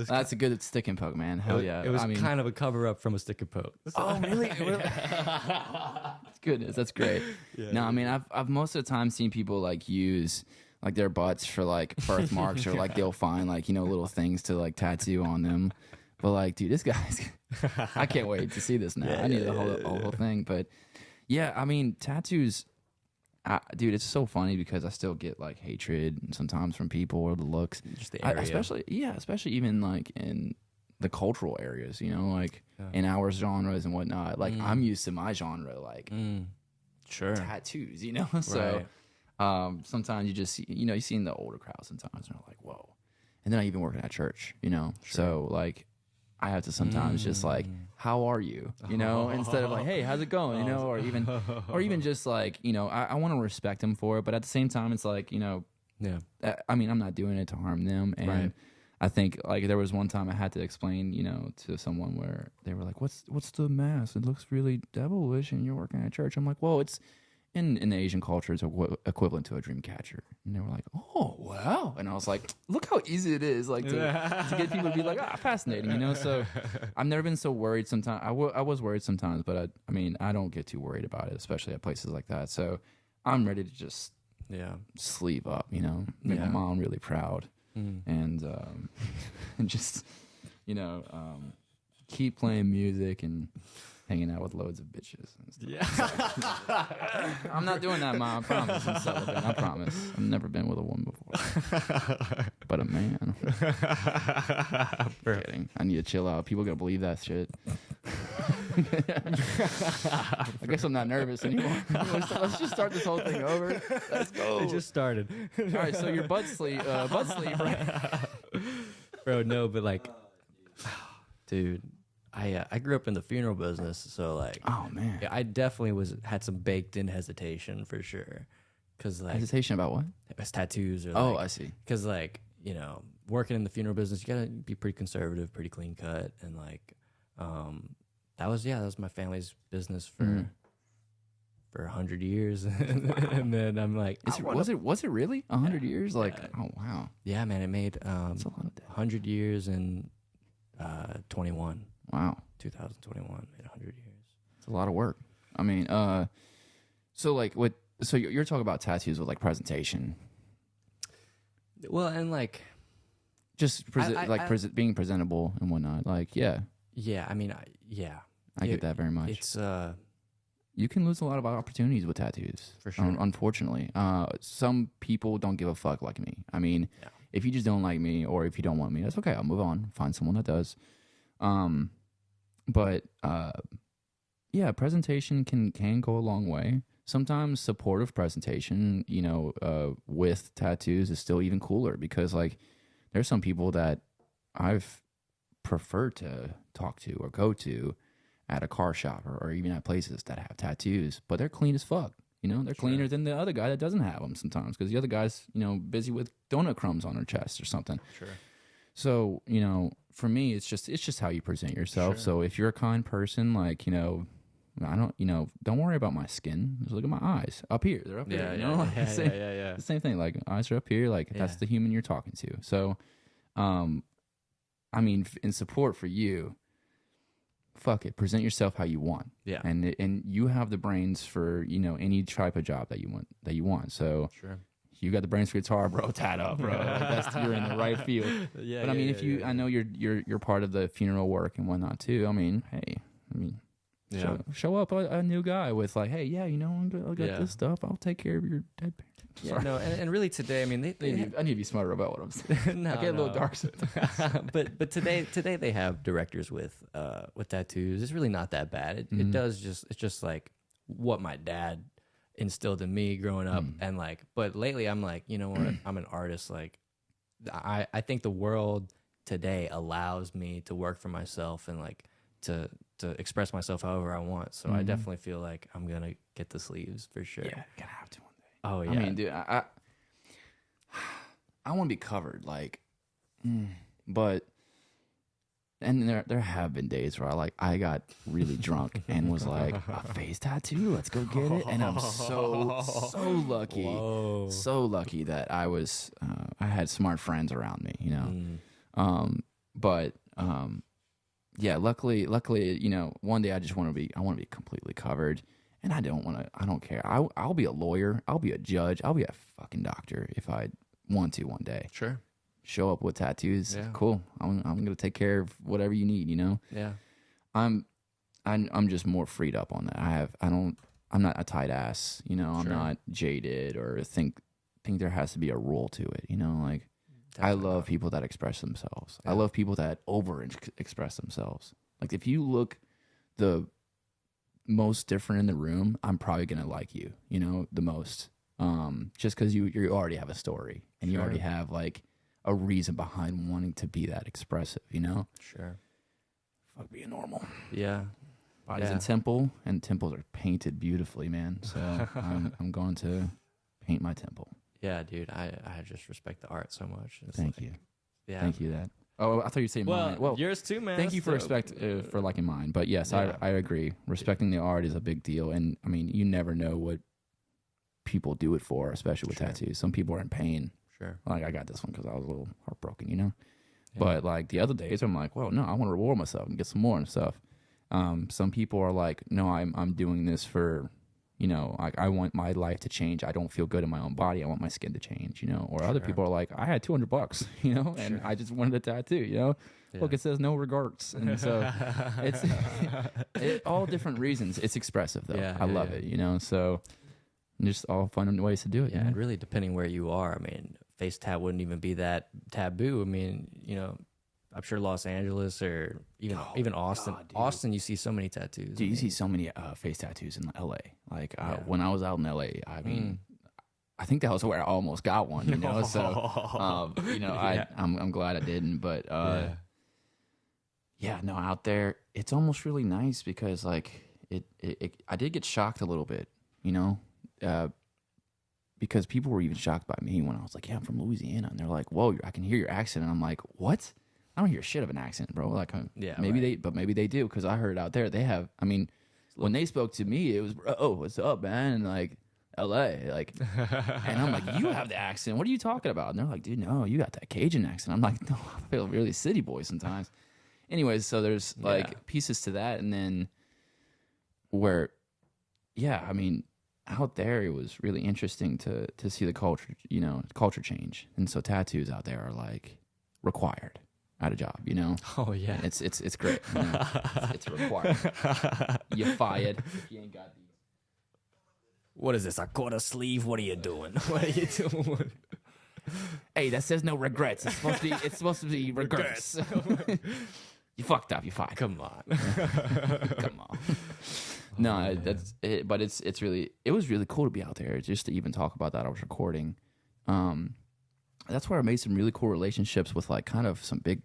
Speaker 2: That's a good stick and poke, man. Hell yeah.
Speaker 1: It was kind of a cover up from a stick and poke.
Speaker 2: Oh, really? Goodness, that's great. Yeah, no, I mean, I've most of the time seen people like use like their butts for like birthmarks, or like they'll find like little things to like tattoo on them. But like, dude, this guy's. I can't wait to see this now. I need the whole thing, but. Yeah, I mean, tattoos, dude, it's so funny because I still get, like, hatred sometimes from people or the looks.
Speaker 1: Just the area.
Speaker 2: Especially even, like, in the cultural areas, like, in our genres and whatnot. Like, I'm used to my genre, like, tattoos, So, sometimes you just see, you see in the older crowd sometimes, and they're like, whoa. And then I even work at church, So, like, I have to sometimes just like, how are you? Instead of like, hey, how's it going? Or even just like, I want to respect them for it, but at the same time, it's like,
Speaker 1: yeah.
Speaker 2: I mean, I'm not doing it to harm them, and
Speaker 1: Right.
Speaker 2: I think like there was one time I had to explain, to someone where they were like, "What's the mask? It looks really devilish, and you're working at church." I'm like, "Well, it's in the Asian culture, it's equivalent to a dream catcher." And they were like, "Oh, wow!" And I was like, "Look how easy it is, like to get people to be like, fascinating, So I've never been so worried. Sometimes I was worried sometimes, but I mean, I don't get too worried about it, especially at places like that. So I'm ready to just sleeve up, make my mom really proud. And just keep playing music and hanging out with loads of bitches and stuff.
Speaker 1: Yeah.
Speaker 2: I'm not doing that, Mom. I promise. I'm celibate. I promise. I've never been with a woman before, but a man. Kidding. I need to chill out. People are gonna believe that shit. I guess I'm not nervous anymore. Let's just start this whole thing over. Let's go.
Speaker 1: It just started.
Speaker 2: All right, so your butt sleep, right?
Speaker 1: Bro, no, but like, dude, I grew up in the funeral business, so like,
Speaker 2: oh man,
Speaker 1: I definitely had some baked in hesitation for sure, because like
Speaker 2: hesitation about what?
Speaker 1: It was tattoos or
Speaker 2: I see.
Speaker 1: Because like working in the funeral business, you gotta be pretty conservative, pretty clean cut, and like that was my family's business for 100 years. And then I'm like,
Speaker 2: was it really 100 years? Like, oh wow,
Speaker 1: yeah, man, it made
Speaker 2: that's a lot of
Speaker 1: 100 years in 21.
Speaker 2: Wow,
Speaker 1: 2021 made 100 years.
Speaker 2: It's a lot of work. I mean, so like what? So you're talking about tattoos with like presentation.
Speaker 1: Well, and like
Speaker 2: just being presentable and whatnot. Like, yeah.
Speaker 1: I mean,
Speaker 2: I get that very much.
Speaker 1: It's
Speaker 2: you can lose a lot of opportunities with tattoos,
Speaker 1: for sure.
Speaker 2: Unfortunately, some people don't give a fuck like me. I mean, if you just don't like me or if you don't want me, that's okay. I'll move on. Find someone that does. But presentation can go a long way. Sometimes supportive presentation, with tattoos is still even cooler because like there's some people that I've preferred to talk to or go to at a car shop or even at places that have tattoos, but they're clean as fuck. They're cleaner than the other guy that doesn't have them sometimes because the other guy's, busy with donut crumbs on her chest or something.
Speaker 1: Sure.
Speaker 2: So, for me, it's just how you present yourself.
Speaker 1: Sure.
Speaker 2: So if you're a kind person, like, don't worry about my skin. Just look at my eyes up here. They're up here.
Speaker 1: Yeah.
Speaker 2: The same thing. Like eyes are up here. Like that's the human you're talking to. So, I mean, in support for you, fuck it. Present yourself how you want.
Speaker 1: Yeah.
Speaker 2: And you have the brains for, any type of job that you want. So
Speaker 1: sure.
Speaker 2: You got the brains for guitar, bro. Tat up, bro. Like you're in the right field.
Speaker 1: Yeah.
Speaker 2: But I mean, I know you're part of the funeral work and whatnot too. I mean, hey, show up a new guy with like, hey, I got this stuff. I'll take care of your dead parents.
Speaker 1: Yeah, no, and really today, I mean,
Speaker 2: I need to be smarter about what I'm saying. I get a little dark sometimes.
Speaker 1: but today they have directors with tattoos. It's really not that bad. It's just like what my dad instilled in me growing up, and like, but lately I'm like, you know what? I'm an artist. Like, I think the world today allows me to work for myself and like to express myself however I want. So I definitely feel like I'm gonna get the sleeves for sure.
Speaker 2: Yeah, gonna have to one day.
Speaker 1: Oh yeah.
Speaker 2: I mean, dude, I want to be covered, like, but. And there have been days where I got really drunk and was like, a face tattoo, let's go get it. And I'm so lucky, so lucky that I had smart friends around me, luckily, one day I want to be completely covered, and I don't care. I'll be a lawyer, I'll be a judge, I'll be a fucking doctor if I want to one day.
Speaker 1: Sure.
Speaker 2: Show up with tattoos.
Speaker 1: Yeah.
Speaker 2: Cool. I'm gonna take care of whatever you need.
Speaker 1: Yeah.
Speaker 2: I'm just more freed up on that. I'm not a tight ass. I'm not jaded or think there has to be a rule to it. Like definitely I love people that express themselves. Yeah. I love people that express themselves. Like if you look the most different in the room, I'm probably gonna like you. The most. Just because you already have a story and you already have like a reason behind wanting to be that expressive,
Speaker 1: Sure.
Speaker 2: fuck being normal.
Speaker 1: Yeah.
Speaker 2: Body's in temple, and temples are painted beautifully, man. So I'm going to paint my temple.
Speaker 1: Yeah, dude. I just respect the art so much.
Speaker 2: Thank you.
Speaker 1: Yeah.
Speaker 2: Thank you. That. Oh, I thought you were saying mine. Well,
Speaker 1: yours too, man.
Speaker 2: Thank you for for liking mine. But yes, I agree. Respecting the art is a big deal, and I mean, you never know what people do it for, especially with tattoos. Some people are in pain.
Speaker 1: Sure.
Speaker 2: Like I got this one because I was a little heartbroken, you know. Yeah. But like the other days, I'm like, well, no, I want to reward myself and get some more and stuff. Some people are like, no, I'm doing this for, you know, I want my life to change. I don't feel good in my own body. I want my skin to change, you know. Or other people are like, I had $200, you know, and I just wanted a tattoo, you know. Yeah. Look, it says no regrets, and so it's all different reasons. It's expressive though. I love it, you know. So just all fun ways to do it.
Speaker 1: Yeah, and really depending where you are, I mean, face tat wouldn't even be that taboo. I mean, you know, I'm sure Los Angeles or even Austin. God, Austin, you see so many tattoos.
Speaker 2: Dude, you see so many face tattoos in LA. Like when I was out in LA, I mean, I think that was where I almost got one. You know, so you know, I'm glad I didn't. But no, out there, it's almost really nice because like I did get shocked a little bit. You know, because people were even shocked by me when I was like, yeah, I'm from Louisiana, and they're like, whoa, I can hear your accent, and I'm like, what? I don't hear shit of an accent, bro. Like, maybe they do, because I heard it out there. They have, I mean, when they spoke to me, it was, oh, what's up, man? And like, LA, like, and I'm like, you have the accent. What are you talking about? And they're like, dude, no, you got that Cajun accent. I'm like, no, I feel really city boy sometimes. Anyways, so there's like pieces to that, and then where, I mean, out there, it was really interesting to see the culture, you know, culture change. And so tattoos out there are like required at a job, you know?
Speaker 1: Oh, yeah.
Speaker 2: And it's great. You know? it's required. You're fired if you ain't got these.
Speaker 1: What is this, a quarter sleeve? What are you doing? What are you doing?
Speaker 2: Hey, that says no regrets. It's supposed to be regrets. You fucked up. You fired.
Speaker 1: Come on.
Speaker 2: Come on. No, that's it. But it was really cool to be out there just to even talk about that. I was recording. That's where I made some really cool relationships with like kind of some big,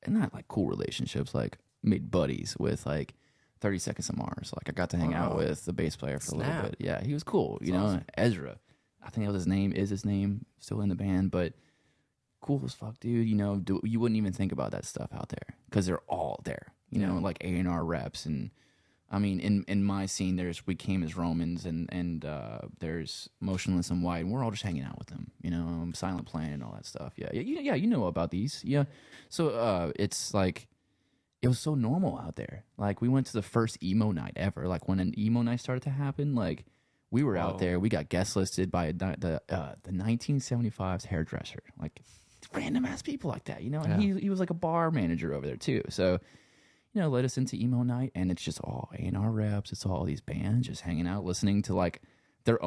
Speaker 2: and not like cool relationships, like made buddies with like 30 Seconds to Mars. Like I got to hang out with the bass player for a little bit. Yeah, he was cool. You know, awesome. Ezra, I think that was his name, still in the band, but cool as fuck, dude. You know, you wouldn't even think about that stuff out there because they're all there. You know, like A&R reps, and I mean, in my scene, We Came as Romans, and there's Motionless and White, and we're all just hanging out with them. You know, Silent Planet and all that stuff. Yeah, you know about these. Yeah, so it's like it was so normal out there. Like we went to the first emo night ever. Like when an emo night started to happen, like. We were out there. We got guest listed by the 1975's hairdresser. Like random ass people like that, you know. And he was like a bar manager over there too. So, you know, led us into emo night, and it's just all A&R reps. It's all these bands just hanging out, listening to like their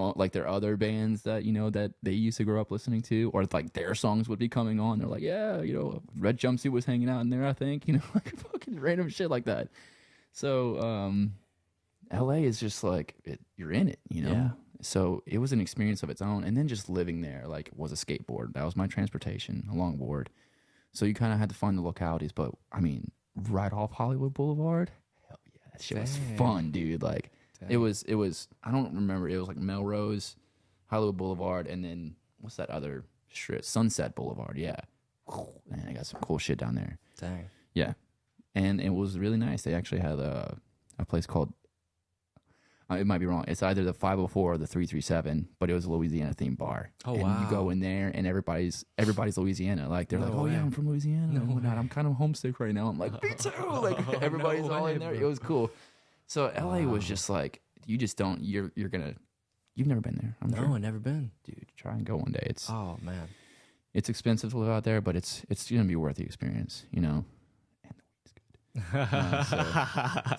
Speaker 2: other bands that you know that they used to grow up listening to, or like their songs would be coming on. They're like, yeah, you know, Red Jumpsuit was hanging out in there, I think, you know, like fucking random shit like that. So, LA is just like you're in it, you know. Yeah. So it was an experience of its own, and then just living there, like, was a skateboard. That was my transportation, a longboard. So you kind of had to find the localities, but I mean, right off Hollywood Boulevard, hell yeah, that shit was fun, dude. Like it was. I don't remember. It was like Melrose, Hollywood Boulevard, and then what's that other strip? Sunset Boulevard. Yeah, man, I got some cool shit down there.
Speaker 1: Dang.
Speaker 2: Yeah, and it was really nice. They actually had a place called. It might be wrong. It's either the 504 or the 337, but it was a Louisiana themed bar.
Speaker 1: Oh,
Speaker 2: and
Speaker 1: wow.
Speaker 2: You go in there, and everybody's Louisiana. Like, they're like, oh, yeah, I'm from Louisiana. No, whatnot. I'm kind of homesick right now. I'm like, me too. Like, everybody's all in there. Bro. It was cool. So, LA was just like, you just don't, you've never been there.
Speaker 1: I'm sure. I've never been.
Speaker 2: Dude, try and go one day.
Speaker 1: Oh, man.
Speaker 2: It's expensive to live out there, but it's going to be worth the experience, you know?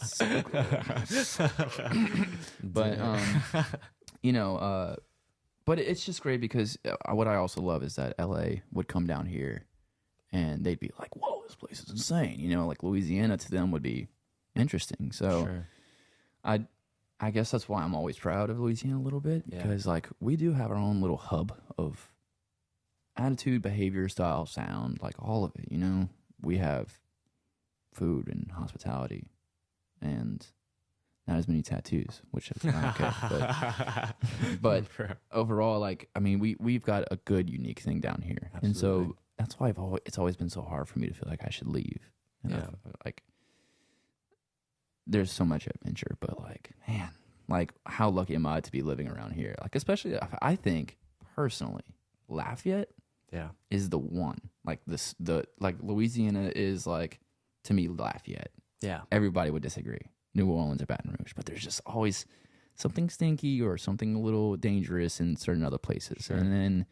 Speaker 2: So but you know, but it's just great because what I also love is that LA would come down here and they'd be like, whoa, this place is insane, you know, like Louisiana to them would be interesting. So sure. I guess that's why I'm always proud of Louisiana a little bit, because like we do have our own little hub of attitude, behavior, style, sound, like all of it, you know. We have food and hospitality, and not as many tattoos, which is not okay. But overall, like, I mean, we've got a good, unique thing down here. Absolutely. And so that's why it's always been so hard for me to feel like I should leave. And yeah. Like, there's so much adventure, but like, man, like, how lucky am I to be living around here? Like, especially, I think, personally, Lafayette is the one. Like, like, Louisiana is, like, to me, Lafayette. Yeah. Everybody would disagree. New Orleans or Baton Rouge, but there's just always something stinky or something a little dangerous in certain other places. Sure. And then,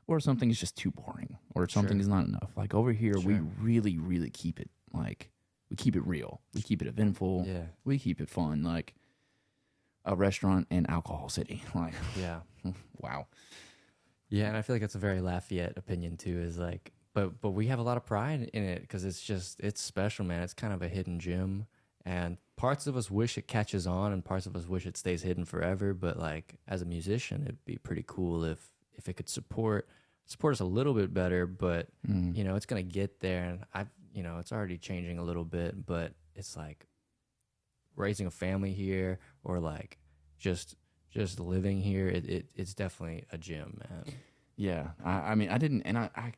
Speaker 2: or something is just too boring, or something is not enough. Like, over here, we really, really keep it, like, we keep it real. We keep it eventful. Yeah. We keep it fun. Like, a restaurant and alcohol city. Like, yeah. Wow.
Speaker 1: Yeah, and I feel like that's a very Lafayette opinion too, is like, but we have a lot of pride in it because it's special, man. It's kind of a hidden gem, and parts of us wish it catches on and parts of us wish it stays hidden forever. But like, as a musician, it'd be pretty cool if it could support us a little bit better. But you know, it's gonna get there, and it's already changing a little bit, but it's like raising a family here or like just living here, it's definitely a gem, man.
Speaker 2: Yeah. I mean, I didn't, and I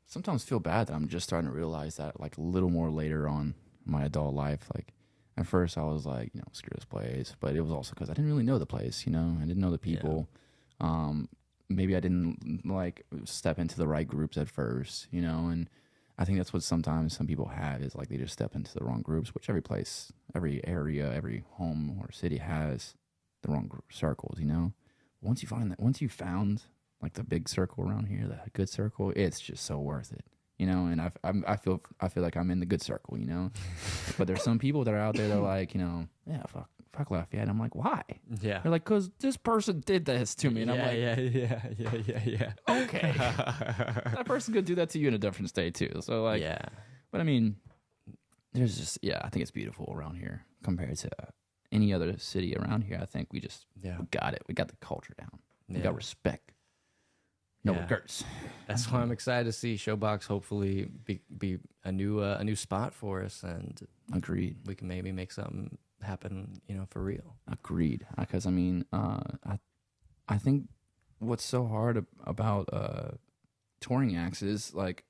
Speaker 2: sometimes feel bad that I'm just starting to realize that, like, a little more later on in my adult life. Like, at first I was like, screw this place, but it was also because I didn't really know the place, I didn't know the people. Yeah. Maybe I didn't, like, step into the right groups at first, and I think that's what sometimes some people have, is like they just step into the wrong groups, which every place, every area, every home or city has the wrong circles, Once you found like the big circle around here, the good circle, it's just so worth it, and I feel like I'm in the good circle, But there's some people that are out there that are like, yeah, fuck Lafayette. I'm like, why? Yeah. They're like, because this person did this to me. And I'm like, yeah. Okay. That person could do that to you in a different state too. So like, yeah. But I mean, there's just, I think it's beautiful around here compared to any other city around here. I think we got it. We got the culture down. We got respect. No regrets.
Speaker 1: That's why I'm excited to see Showbox hopefully be a new spot for us, and
Speaker 2: agreed.
Speaker 1: We can maybe make something happen, for real.
Speaker 2: Agreed. Because I mean, I think what's so hard about touring acts is like,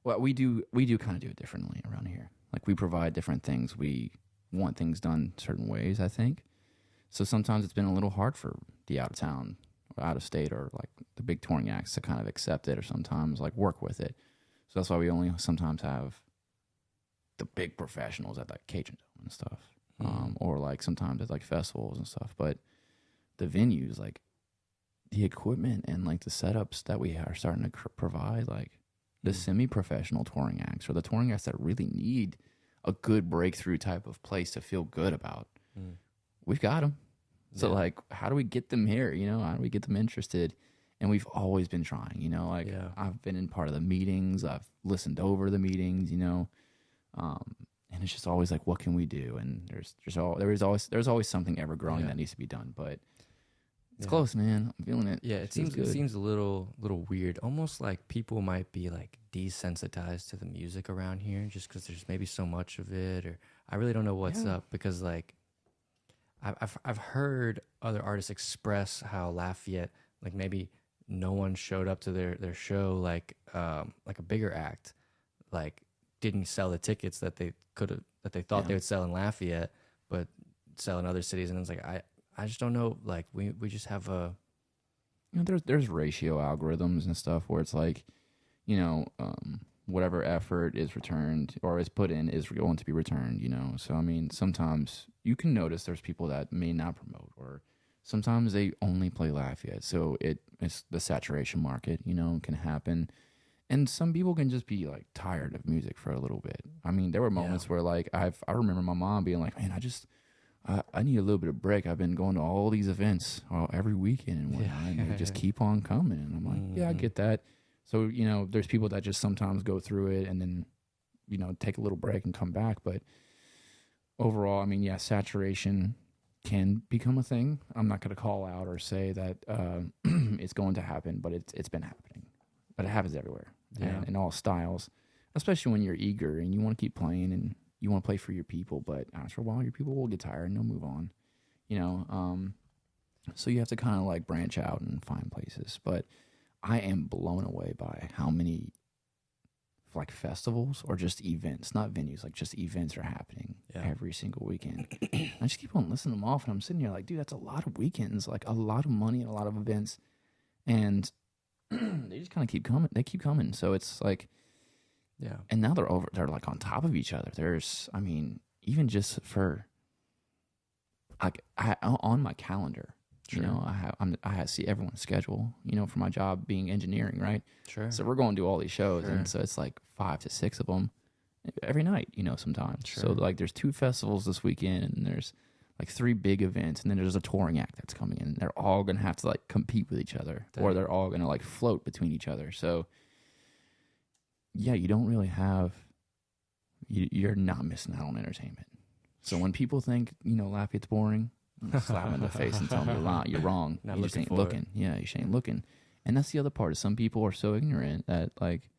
Speaker 2: well, we do kind of do it differently around here. Like, we provide different things. We want things done certain ways, I think. So sometimes it's been a little hard for the out of town or out of state or like the big touring acts to kind of accept it or sometimes like work with it. So that's why we only sometimes have the big professionals at like Cajun Dome and stuff. Or like sometimes at like festivals and stuff. But the venues, like the equipment and like the setups that we are starting to provide, like the semi-professional touring acts or the touring acts that really need a good breakthrough type of place to feel good about, we've got them. So like, how do we get them here? How do we get them interested? And we've always been trying, like I've been in part of the meetings. I've listened over the meetings, and it's just always like, what can we do? And there's always something ever growing that needs to be done, but it's close, man. I'm feeling it.
Speaker 1: Yeah. It seems a little weird. Almost like people might be like desensitized to the music around here just because there's maybe so much of it, or I really don't know what's up, because like, I've heard other artists express how Lafayette, like maybe no one showed up to their show, like a bigger act, like didn't sell the tickets that they thought they would sell in Lafayette, but sell in other cities, and it's like I just don't know, like we just have a
Speaker 2: there's ratio algorithms and stuff where it's like, whatever effort is returned or is put in is going to be returned, So, I mean, sometimes you can notice there's people that may not promote, or sometimes they only play Lafayette. So it's the saturation market, can happen. And some people can just be like tired of music for a little bit. I mean, there were moments where like, I remember my mom being like, man, I need a little bit of break. I've been going to all these events every weekend and whatnot, and they just keep on coming. And I'm like, yeah, I get that. So, there's people that just sometimes go through it and then, take a little break and come back. But overall, I mean, saturation can become a thing. I'm not going to call out or say that it's going to happen, but it's been happening. But it happens everywhere, in all styles, especially when you're eager and you want to keep playing and you want to play for your people, but after a while, your people will get tired and they'll move on. You know, so you have to kind of like branch out and find places. But I am blown away by how many like festivals or just events, not venues, like just events are happening every single weekend. I just keep on listening to them off, and I'm sitting here like, dude, that's a lot of weekends, like a lot of money and a lot of events, and they just kind of keep coming. They keep coming, so it's like, and now they're like on top of each other. There's, I mean, even just for like on my calendar. Sure. You know, I see everyone's schedule, you know, for my job being engineering, right?
Speaker 1: Sure.
Speaker 2: So we're going to do all these shows, and so it's like 5 to 6 of them every night, you know, sometimes. Sure. So like there's 2 festivals this weekend, and there's like 3 big events, and then there's a touring act that's coming in. They're all going to have to like compete with each other, or they're all going to like float between each other. So yeah, you don't really have, you're not missing out on entertainment. So when people think, you know, Lafayette's boring, slap them in the face and tell them you're wrong. You just ain't looking. Yeah, you just ain't looking. And that's the other part. Is some people are so ignorant that like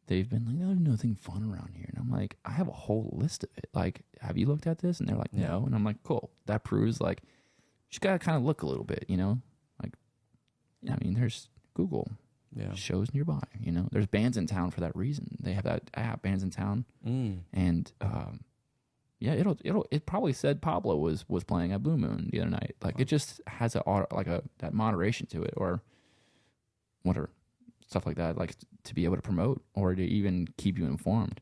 Speaker 2: they've been like, there's nothing fun around here. And I'm like, I have a whole list of it. Like, have you looked at this? And they're like, no. And I'm like, cool. That proves like you just gotta kind of look a little bit, you know? Like, I mean, there's Google shows nearby. You know, there's bands in town for that reason. They have that app, Bands in Town, and yeah, it probably said Pablo was playing at Blue Moon the other night. Like it just has that moderation to it, or whatever stuff like that, like to be able to promote or to even keep you informed.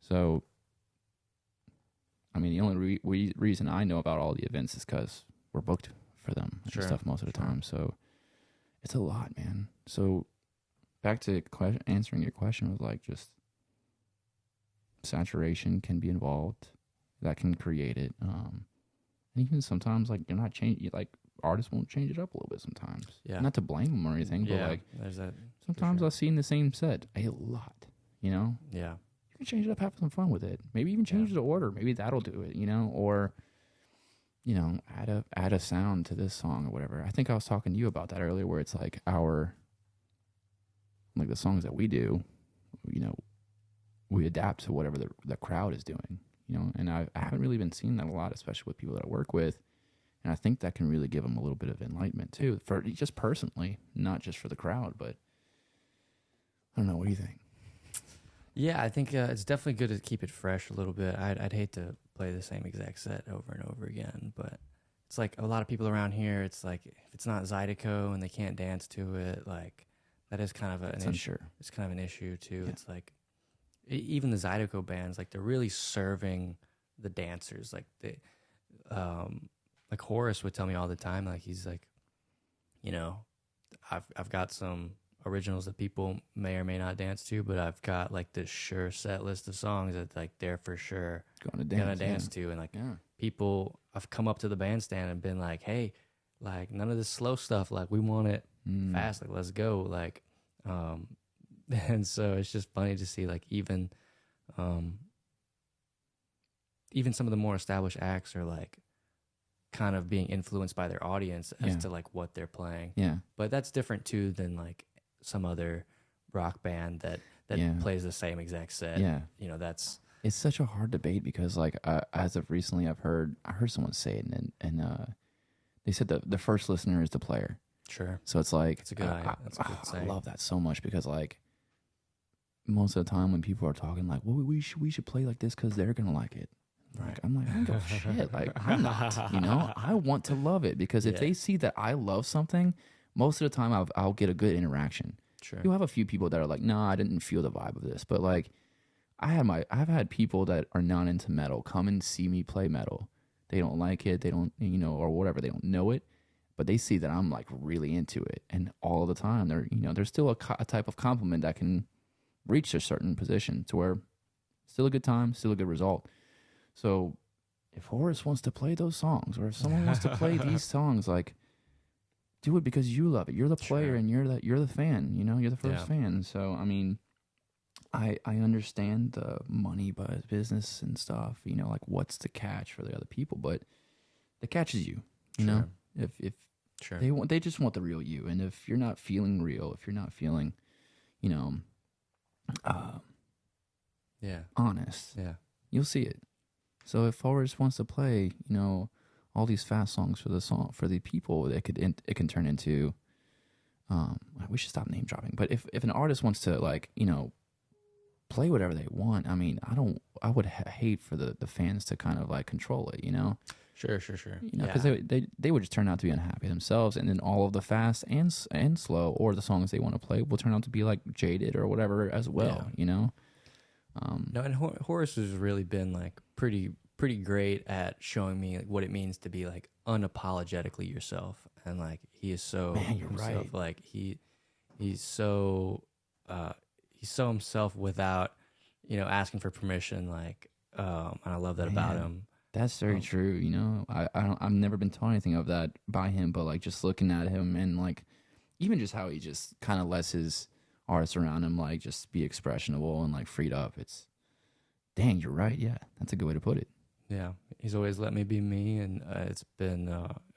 Speaker 2: So, I mean, the only reason I know about all the events is because we're booked for them and stuff most of the time. So it's a lot, man. So back to answering your question was like just saturation can be involved. That can create it. And even sometimes, like, you're not changing, like, artists won't change it up a little bit sometimes. Yeah. Not to blame them or anything, but, like, there's that sometimes I've seen the same set a lot, you know? Yeah. You can change it up, have some fun with it. Maybe even change the order. Maybe that'll do it, you know? Or, you know, add a sound to this song or whatever. I think I was talking to you about that earlier, where it's like like the songs that we do, you know, we adapt to whatever the crowd is doing. You know, and I haven't really been seeing that a lot, especially with people that I work with. And I think that can really give them a little bit of enlightenment, too, for just personally, not just for the crowd. But I don't know. What do you think?
Speaker 1: Yeah, I think it's definitely good to keep it fresh a little bit. I'd hate to play the same exact set over and over again. But it's like a lot of people around here, it's like if it's not Zydeco and they can't dance to it, like that is kind of an issue. It's kind of an issue, too. Yeah. It's like, even the Zydeco bands, like they're really serving the dancers. Like they, like Horace would tell me all the time. Like he's like, you know, I've got some originals that people may or may not dance to, but I've got like this sure set list of songs that like they're for sure gonna dance to. And like people, I've come up to the bandstand and been like, hey, like none of this slow stuff. Like we want it fast. Like let's go. Like. And so it's just funny to see, like, even some of the more established acts are, like, kind of being influenced by their audience as to, like, what they're playing. Yeah. But that's different, too, than, like, some other rock band that plays the same exact set. Yeah. You know, that's...
Speaker 2: It's such a hard debate because, like, as of recently, I heard someone say it, and they said the first listener is the player. Sure. So it's like... That's a good saying. I love that so much because, like, most of the time when people are talking like, well, we should play like this because they're gonna like it. Right. Like, I'm like, I don't give a shit. Like I'm not, you know. I want to love it because if they see that I love something, most of the time I'll get a good interaction. Sure. You'll have a few people that are like, nah, I didn't feel the vibe of this, but like I've had people that are not into metal come and see me play metal. They don't like it, they don't, you know, or whatever, they don't know it, but they see that I'm like really into it, and all the time there's still a type of compliment that can reach a certain position to where still a good time, still a good result. So if Horace wants to play those songs, or if someone wants to play these songs, like do it because you love it. You're the player and you're the fan, you know, you're the first fan. So I mean, I understand the money business and stuff, you know, like what's the catch for the other people, but the catch is you know, if they just want the real you. And if you're not feeling real, if you're not feeling, you know, honest, you'll see it. So if Forrest wants to play, all these fast songs for the people, it can turn into. We should stop name dropping. But if an artist wants to play whatever they want, I mean, I would hate for the fans to kind of like control it,
Speaker 1: Sure.
Speaker 2: because they would just turn out to be unhappy themselves, and then all of the fast and slow or the songs they want to play will turn out to be like jaded or whatever as well,
Speaker 1: No, and Horace has really been like pretty great at showing me like what it means to be like unapologetically yourself, and like he is so himself.
Speaker 2: Right.
Speaker 1: Like he's so himself without asking for permission. Like and I love that about him.
Speaker 2: That's very true. I've never been told anything of that by him, but like just looking at him and like even just how he just kind of lets his artists around him like just be expressionable and like freed up. It's dang, you're right. Yeah, that's a good way to put it.
Speaker 1: Yeah, he's always let me be me, and it's been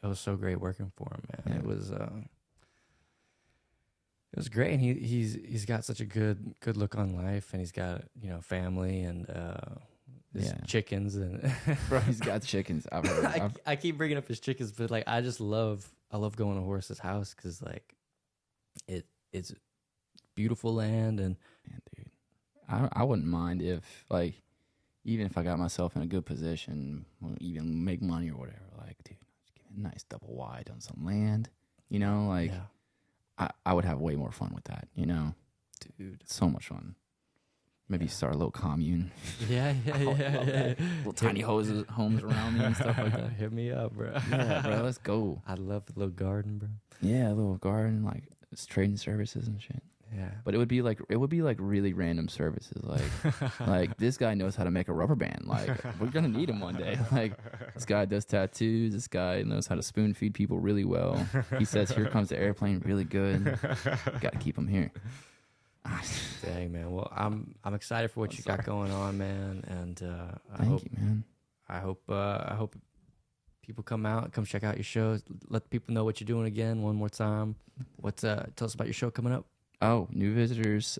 Speaker 1: it was so great working for him, man.
Speaker 2: Yeah.
Speaker 1: It was great, and he's got such a good look on life, and he's got family and his chickens and
Speaker 2: bro, he's got chickens. I've heard.
Speaker 1: I keep bringing up his chickens, but like I love going to Horace's house because like it's beautiful land, and
Speaker 2: man, dude, I wouldn't mind if like. Even if I got myself in a good position, even make money or whatever, like, dude, just give me a nice double wide on some land, I would have way more fun with that,
Speaker 1: Dude.
Speaker 2: So much fun. Maybe start a little commune.
Speaker 1: Yeah.
Speaker 2: Little tiny homes around me and stuff like that.
Speaker 1: Hit me up, bro.
Speaker 2: Yeah, bro, let's go.
Speaker 1: I'd love the little garden, bro.
Speaker 2: Yeah, a little garden, like it's trading services and shit.
Speaker 1: Yeah,
Speaker 2: but it would be like really random services, like this guy knows how to make a rubber band. Like we're gonna need him one day. Like this guy does tattoos. This guy knows how to spoon feed people really well. He says, "Here comes the airplane," really good. Got to keep him here.
Speaker 1: Dang, man. Well, I'm excited for what you got going on, man. And
Speaker 2: thank you, man.
Speaker 1: I hope people come check out your shows. Let people know what you're doing again one more time. Tell us about your show coming up.
Speaker 2: Oh, new visitors,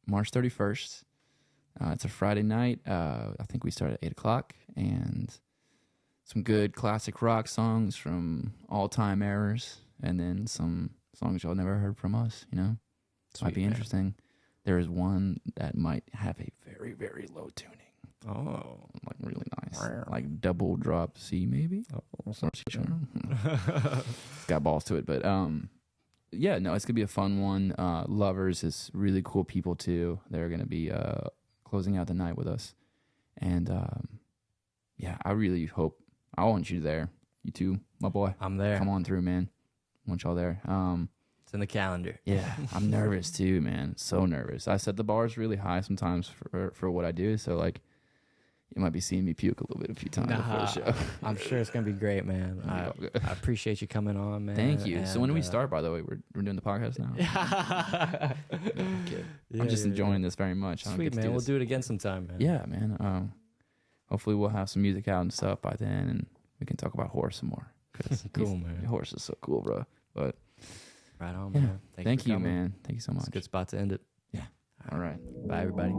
Speaker 2: March 31st. It's a Friday night. I think we start at 8 o'clock. And some good classic rock songs from all-time eras. And then some songs y'all never heard from us, Sweet, might be interesting. There is one that might have a very, very low tuning.
Speaker 1: Oh.
Speaker 2: Like really nice. Like double drop C maybe?
Speaker 1: Oh,
Speaker 2: got balls to it, but... yeah, no, it's going to be a fun one. Lovers is really cool people, too. They're going to be closing out the night with us. And, I really hope... I want you there. You too, my boy.
Speaker 1: I'm there.
Speaker 2: Come on through, man. I want y'all there.
Speaker 1: It's in the calendar.
Speaker 2: Yeah, I'm nervous, too, man. So nervous. I set the bars really high sometimes for what I do, so, like, you might be seeing me puke a little bit a few times before the show.
Speaker 1: I'm sure it's going to be great, man. I appreciate you coming on, man.
Speaker 2: Thank you. And, so when do we start, by the way? We're doing the podcast now? Okay. I'm just enjoying this very much.
Speaker 1: Sweet, man. We'll do it again sometime, man.
Speaker 2: Yeah, man. Hopefully we'll have some music out and stuff by then, and we can talk about Horace some more.
Speaker 1: Cool, man.
Speaker 2: Horace is so cool, bro. But
Speaker 1: right on, man.
Speaker 2: Thank you, man. Thank you so much.
Speaker 1: It's a good spot to end it.
Speaker 2: Yeah. All right.
Speaker 1: Bye, everybody.